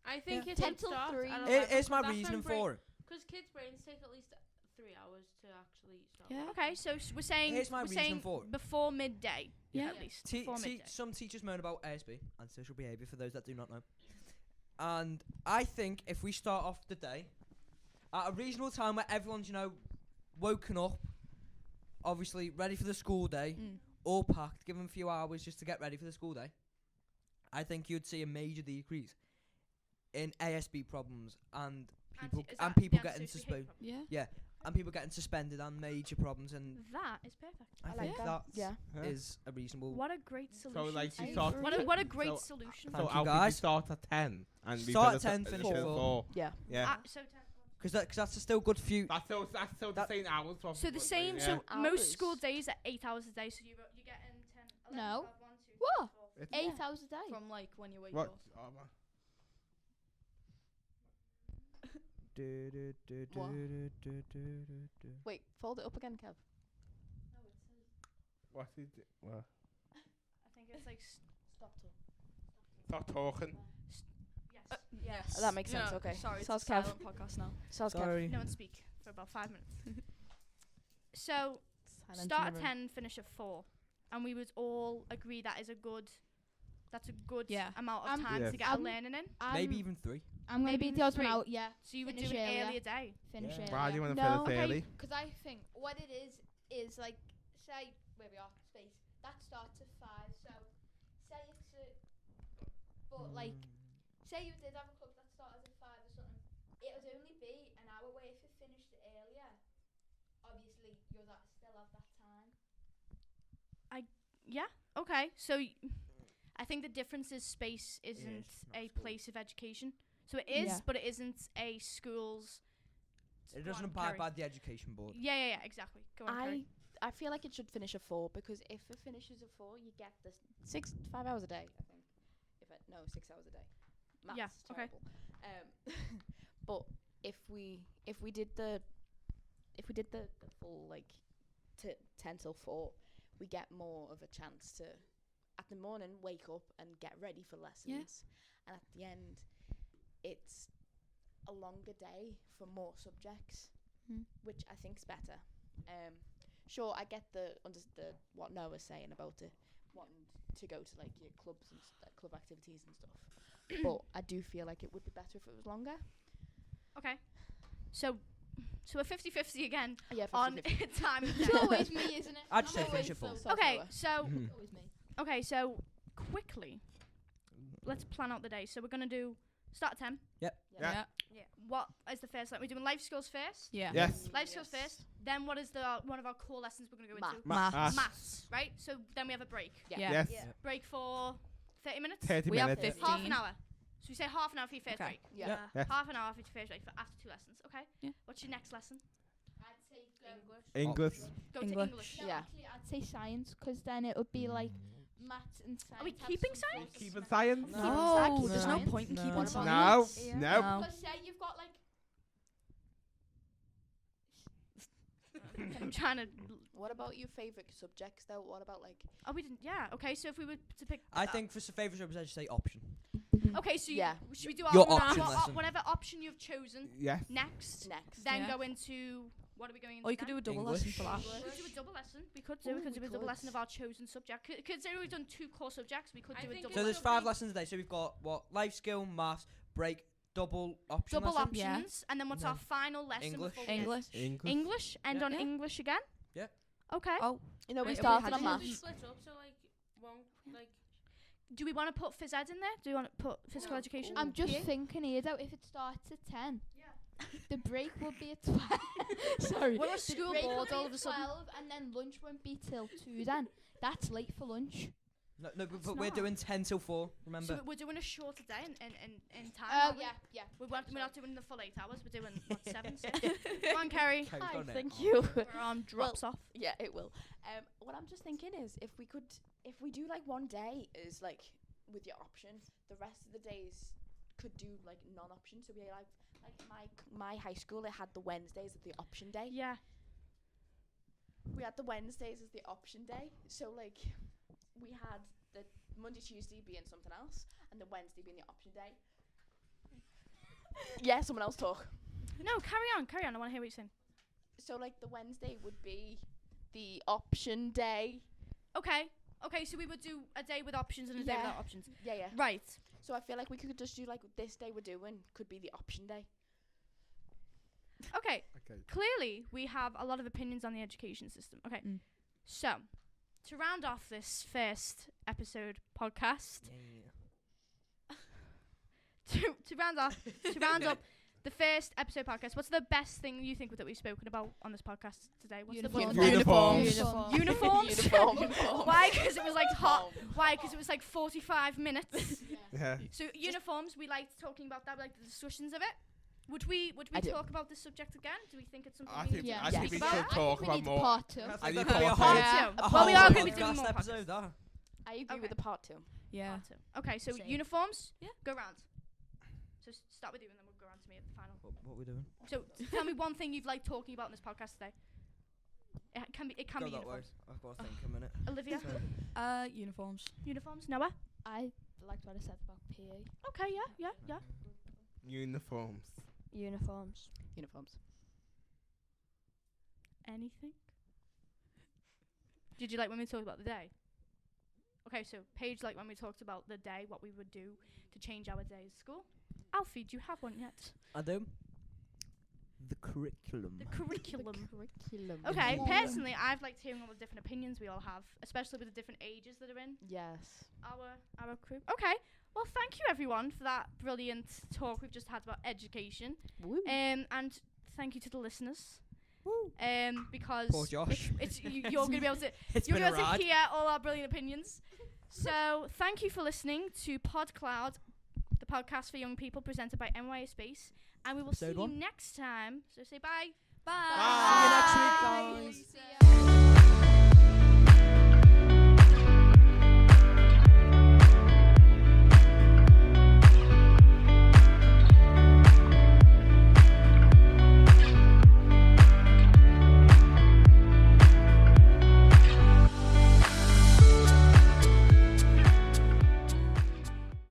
Speaker 7: I think
Speaker 2: Yeah.
Speaker 7: it
Speaker 5: 10
Speaker 7: should
Speaker 5: till
Speaker 7: start
Speaker 5: 3.
Speaker 7: at
Speaker 2: It
Speaker 7: 11,
Speaker 2: is my
Speaker 7: 'cause that's
Speaker 2: reasoning
Speaker 7: when brain-
Speaker 2: for it.
Speaker 7: Because kids' brains take at least 3 hours to actually start.
Speaker 3: Yeah.
Speaker 1: Okay, so we're saying
Speaker 2: Here's my
Speaker 1: we're
Speaker 2: reason
Speaker 1: saying
Speaker 2: for it.
Speaker 1: before midday.
Speaker 3: Yeah.
Speaker 1: At least before midday.
Speaker 2: Some teachers moan about ASB and social behaviour for those that do not know. And I think if we start off the day at a reasonable time where everyone's, woken up, obviously ready for the school day, all packed, give them a few hours just to get ready for the school day. I think you'd see a major decrease in ASB problems and people getting suspended.
Speaker 3: Yeah.
Speaker 2: And people getting suspended and major problems, and
Speaker 1: That is perfect.
Speaker 2: I
Speaker 4: like
Speaker 2: think
Speaker 4: that.
Speaker 2: that
Speaker 4: Yeah.
Speaker 2: is a reasonable.
Speaker 1: What a great solution.
Speaker 6: like
Speaker 1: to
Speaker 6: you start-
Speaker 1: what a great
Speaker 6: so-
Speaker 1: solution.
Speaker 2: Thank
Speaker 6: So
Speaker 2: you,
Speaker 6: Alfie, we
Speaker 2: guys.
Speaker 6: start at 10 and we
Speaker 2: Start at
Speaker 6: finish
Speaker 2: 10, finish at 4.
Speaker 6: 4.
Speaker 4: Yeah.
Speaker 6: Yeah.
Speaker 1: So 10.
Speaker 2: Because that's still good for you.
Speaker 6: That's so the
Speaker 2: That-
Speaker 6: same hours.
Speaker 1: So the same.
Speaker 6: Yeah.
Speaker 1: So most
Speaker 4: Hours.
Speaker 1: school days are 8 hours a day. So you're getting 10. 11,
Speaker 5: No.
Speaker 1: 12, 1, 2,
Speaker 5: What?
Speaker 1: 3, 4.
Speaker 6: It's-
Speaker 5: 8 hours a day.
Speaker 3: From like when you wake
Speaker 6: What?
Speaker 3: up.
Speaker 6: Oh, man.
Speaker 3: What?
Speaker 4: Wait, fold it up again, Kev.
Speaker 6: What is it? What?
Speaker 1: I think it's like
Speaker 4: Stop talking.
Speaker 6: Stop talking.
Speaker 1: yes.
Speaker 3: Yes.
Speaker 4: That makes sense, okay.
Speaker 3: Sorry, it's
Speaker 4: Sounds
Speaker 3: a
Speaker 4: Kev.
Speaker 3: silent podcast now.
Speaker 4: Sounds Kev.
Speaker 2: Sorry.
Speaker 1: No one speak for about 5 minutes. So
Speaker 4: Silent
Speaker 1: start
Speaker 4: in
Speaker 1: at
Speaker 4: the room.
Speaker 1: 10, finish at 4, and we would all agree that is a good. That's a good
Speaker 3: Yeah.
Speaker 1: amount of time
Speaker 6: Yes.
Speaker 1: to get a learning in.
Speaker 2: Maybe even 3.
Speaker 5: I'm gonna
Speaker 1: maybe
Speaker 5: beat the odds one
Speaker 1: 3.
Speaker 5: out. Yeah.
Speaker 1: So you would
Speaker 5: Finish
Speaker 1: do an
Speaker 5: earlier.
Speaker 1: earlier day.
Speaker 5: Finish
Speaker 2: Yeah.
Speaker 5: earlier.
Speaker 6: Why do you want to
Speaker 5: No,
Speaker 6: finish early?
Speaker 5: Because I think what it is like, say where we are, space. That starts at 5. So say it's but like, say you did have a club that started at 5 or something. It would only be an hour away if it finished earlier. Obviously, you'll still have that time.
Speaker 1: Yeah. Okay. So I think the difference is space isn't
Speaker 2: not
Speaker 1: a
Speaker 2: school.
Speaker 1: place of education. So it is,
Speaker 3: Yeah.
Speaker 1: but it isn't a school's.
Speaker 2: It
Speaker 1: Go
Speaker 2: doesn't
Speaker 1: on,
Speaker 2: abide
Speaker 1: Kerry.
Speaker 2: by the education board.
Speaker 1: Yeah, exactly. Go on, Kerry.
Speaker 4: I feel like it should finish at 4 because if it finishes at 4, you get the 5 hours a day. I think. No, 6 hours a day. Maths
Speaker 1: Yeah,
Speaker 4: is
Speaker 1: okay.
Speaker 4: terrible. But if we did the full like 10 till 4, we get more of a chance to at the morning wake up and get ready for lessons, and at the end it's a longer day for more subjects, which I think's better. Sure, I get the what Noah's saying about it, wanting to go to like your clubs and club activities and stuff, but I do feel like it would be better if it was longer.
Speaker 1: Okay. So we're 50-50 again
Speaker 4: Yeah,
Speaker 1: on
Speaker 4: 50-50.
Speaker 1: time. of
Speaker 5: It's
Speaker 1: day.
Speaker 5: always me, isn't it?
Speaker 2: I'd
Speaker 5: I'm
Speaker 2: say finish
Speaker 5: always
Speaker 2: at 4.
Speaker 5: so
Speaker 1: Okay,
Speaker 4: Noah.
Speaker 1: so
Speaker 5: Always me.
Speaker 1: quickly, let's plan out the day. So we're gonna do start at 10.
Speaker 6: Yeah.
Speaker 1: Yeah. What is the first? Like we're doing life skills first.
Speaker 3: Yeah.
Speaker 6: Yes.
Speaker 1: Life skills first. Then what is one of our core lessons we're gonna go into?
Speaker 3: Maths.
Speaker 1: Maths, right? So then we have a break.
Speaker 3: Yeah.
Speaker 6: Yes.
Speaker 1: Break for 30 minutes.
Speaker 6: 30
Speaker 3: We have
Speaker 6: minutes.
Speaker 3: 15.
Speaker 1: Half an hour. So we say half an hour for your first
Speaker 3: Okay.
Speaker 1: break.
Speaker 4: Yeah.
Speaker 6: Yes.
Speaker 1: Half an hour for your first break for after 2 lessons. Okay.
Speaker 3: Yeah.
Speaker 1: What's your next lesson?
Speaker 5: I'd say
Speaker 6: English.
Speaker 1: Go
Speaker 3: English.
Speaker 1: to English.
Speaker 5: No,
Speaker 4: Yeah.
Speaker 5: actually, I'd say science, because then it would be like maths and science.
Speaker 1: Are we
Speaker 5: have
Speaker 1: keeping
Speaker 5: some
Speaker 1: science?
Speaker 5: sort of
Speaker 6: Keeping science.
Speaker 3: No, there's no
Speaker 5: Science.
Speaker 3: point in
Speaker 2: No.
Speaker 3: keeping
Speaker 2: What
Speaker 4: about
Speaker 6: No.
Speaker 3: science.
Speaker 5: Yeah.
Speaker 6: No.
Speaker 3: No.
Speaker 5: Because say you've got like
Speaker 1: I'm trying to.
Speaker 4: What about your favourite subjects though? What about like
Speaker 1: Oh, we didn't. Yeah. Okay. So if we were to pick.
Speaker 2: I think for favourite subjects, I'd say option.
Speaker 1: Okay. So
Speaker 4: Yeah.
Speaker 1: should we do
Speaker 2: Your
Speaker 1: our
Speaker 2: option lesson.
Speaker 1: whatever option you've chosen
Speaker 6: Yes.
Speaker 1: next?
Speaker 4: next?
Speaker 1: Then
Speaker 3: Yeah.
Speaker 1: go into what are we going into?
Speaker 3: Or you could
Speaker 1: then?
Speaker 3: do a double
Speaker 2: English.
Speaker 3: lesson for that.
Speaker 1: We could do a double lesson. We could do.
Speaker 4: Ooh,
Speaker 1: We could
Speaker 4: we
Speaker 1: do a double
Speaker 4: could.
Speaker 1: lesson of our chosen subject. Considering we've done 2 core subjects, we could
Speaker 7: I
Speaker 1: do a
Speaker 7: think
Speaker 1: double.
Speaker 2: So there's
Speaker 7: So
Speaker 2: 5
Speaker 7: we-
Speaker 2: lessons a day. So we've got what? Life skill, maths, break, double option
Speaker 1: double
Speaker 2: lesson.
Speaker 3: Yeah.
Speaker 1: options, and then what's
Speaker 2: No.
Speaker 1: our final lesson?
Speaker 2: English.
Speaker 1: before we end?
Speaker 3: English.
Speaker 1: English. End
Speaker 2: Yeah.
Speaker 1: on
Speaker 3: Yeah.
Speaker 1: English again.
Speaker 2: Yeah.
Speaker 1: Okay.
Speaker 3: Oh,
Speaker 4: You know, we
Speaker 3: Wait,
Speaker 4: started
Speaker 3: have
Speaker 4: on
Speaker 3: we had
Speaker 7: We
Speaker 4: maths.
Speaker 7: split up, so like one like
Speaker 1: Do we want to put phys ed in there? Do we want to put physical
Speaker 7: No.
Speaker 1: education?
Speaker 5: I'm just
Speaker 1: PE?
Speaker 5: thinking here though, if it starts at 10,
Speaker 1: Yeah.
Speaker 5: the break will be at 12. Sorry.
Speaker 1: What are
Speaker 5: The
Speaker 1: school
Speaker 5: break will
Speaker 1: boards
Speaker 5: be
Speaker 1: all
Speaker 5: at
Speaker 1: of a sudden?
Speaker 5: 12, and then lunch won't be till 2 then. That's late for lunch.
Speaker 2: No,
Speaker 1: It's
Speaker 2: but we're
Speaker 1: not.
Speaker 2: doing 10 till 4. Remember?
Speaker 1: So we're doing a shorter day in time.
Speaker 5: Oh,
Speaker 1: aren't we?
Speaker 5: yeah.
Speaker 1: We're not doing the full 8 hours. We're doing what 7, 6. Come on, Kerry.
Speaker 2: Kerry's
Speaker 4: Hi,
Speaker 2: got it.
Speaker 4: thank you.
Speaker 1: Our arm drops off.
Speaker 4: Yeah, it will. What I'm just thinking is if we do like one day is like with your option, the rest of the days could do like non-option. So we like my high school, it had the Wednesdays as the option day.
Speaker 1: Yeah.
Speaker 4: We had the Wednesdays as the option day. So like we had the Monday, Tuesday being something else, and the Wednesday being the option day. Yeah, someone else talk.
Speaker 1: No, carry on. I want to hear what you're saying.
Speaker 4: So like the Wednesday would be the option day.
Speaker 1: Okay. So we would do a day with options and a day
Speaker 4: Yeah.
Speaker 1: without options.
Speaker 4: Yeah.
Speaker 1: Right.
Speaker 4: So I feel like we could just do like this day we're doing could be the option day.
Speaker 1: Okay.
Speaker 6: Okay.
Speaker 1: Clearly, we have a lot of opinions on the education system. Okay.
Speaker 3: Mm.
Speaker 1: So, to round off this first episode podcast, to round up the first episode podcast, what's the best thing you think that we've spoken about on this podcast today? What's the
Speaker 5: Uniforms.
Speaker 1: Uniforms. Why? Because it was like hot. Why? Because it was like 45 minutes.
Speaker 6: Yeah.
Speaker 1: So uniforms, we liked talking about that. We liked the discussions of it. Would we
Speaker 4: I do.
Speaker 1: talk about this subject again? Do we think it's something
Speaker 6: I
Speaker 1: we
Speaker 6: think
Speaker 1: need
Speaker 5: Yeah.
Speaker 6: I
Speaker 1: to
Speaker 6: think
Speaker 1: speak
Speaker 6: we
Speaker 1: about?
Speaker 6: should talk about more.
Speaker 5: Part 2.
Speaker 2: I
Speaker 6: I
Speaker 2: think
Speaker 6: need
Speaker 2: that could be a
Speaker 6: part
Speaker 2: whole
Speaker 1: two.
Speaker 4: Yeah.
Speaker 1: Well, we are going to be
Speaker 2: podcast
Speaker 1: doing more podcasts.
Speaker 2: episode. That.
Speaker 4: I agree
Speaker 1: Okay.
Speaker 4: with the part 2.
Speaker 3: Yeah.
Speaker 1: Part 2. Okay, so
Speaker 3: Same.
Speaker 1: uniforms.
Speaker 3: Yeah.
Speaker 1: Go round. So start with you, and then we'll go round to me at the final.
Speaker 2: What we doing?
Speaker 1: So tell me one thing you've liked talking about in this podcast today. It can be
Speaker 2: Go that way.
Speaker 1: uniforms.
Speaker 2: I've got to think a minute.
Speaker 1: Olivia,
Speaker 3: Uniforms.
Speaker 1: uniforms. Noah.
Speaker 5: I liked what I said about PE.
Speaker 1: Okay, yeah.
Speaker 6: Uniforms.
Speaker 8: Uniforms.
Speaker 4: Uniforms.
Speaker 1: Anything? Did you like when we talked about the day? Okay, so Paige liked when we talked about the day, what we would do to change our day at school. Alfie, do you have one yet?
Speaker 2: I do. The curriculum.
Speaker 1: The curriculum.
Speaker 5: Curriculum.
Speaker 1: Okay, personally, I've liked hearing all the different opinions we all have, especially with the different ages that are in
Speaker 4: Yes.
Speaker 1: our crew. Okay, well, thank you everyone for that brilliant talk we've just had about education.
Speaker 4: Woo.
Speaker 1: And thank you to the listeners.
Speaker 2: Woo.
Speaker 1: Because
Speaker 2: Poor Josh.
Speaker 1: it's you're gonna be able to
Speaker 2: It's
Speaker 1: you're
Speaker 2: been a
Speaker 1: gonna be able
Speaker 2: ride.
Speaker 1: to hear all our brilliant opinions. So thank you for listening to Podcloud, the podcast for young people presented by NYA Space, and we will see
Speaker 2: Episode
Speaker 1: you
Speaker 2: 1.
Speaker 1: next time. So say bye.
Speaker 3: Bye.
Speaker 2: See you next week, guys.
Speaker 5: See ya.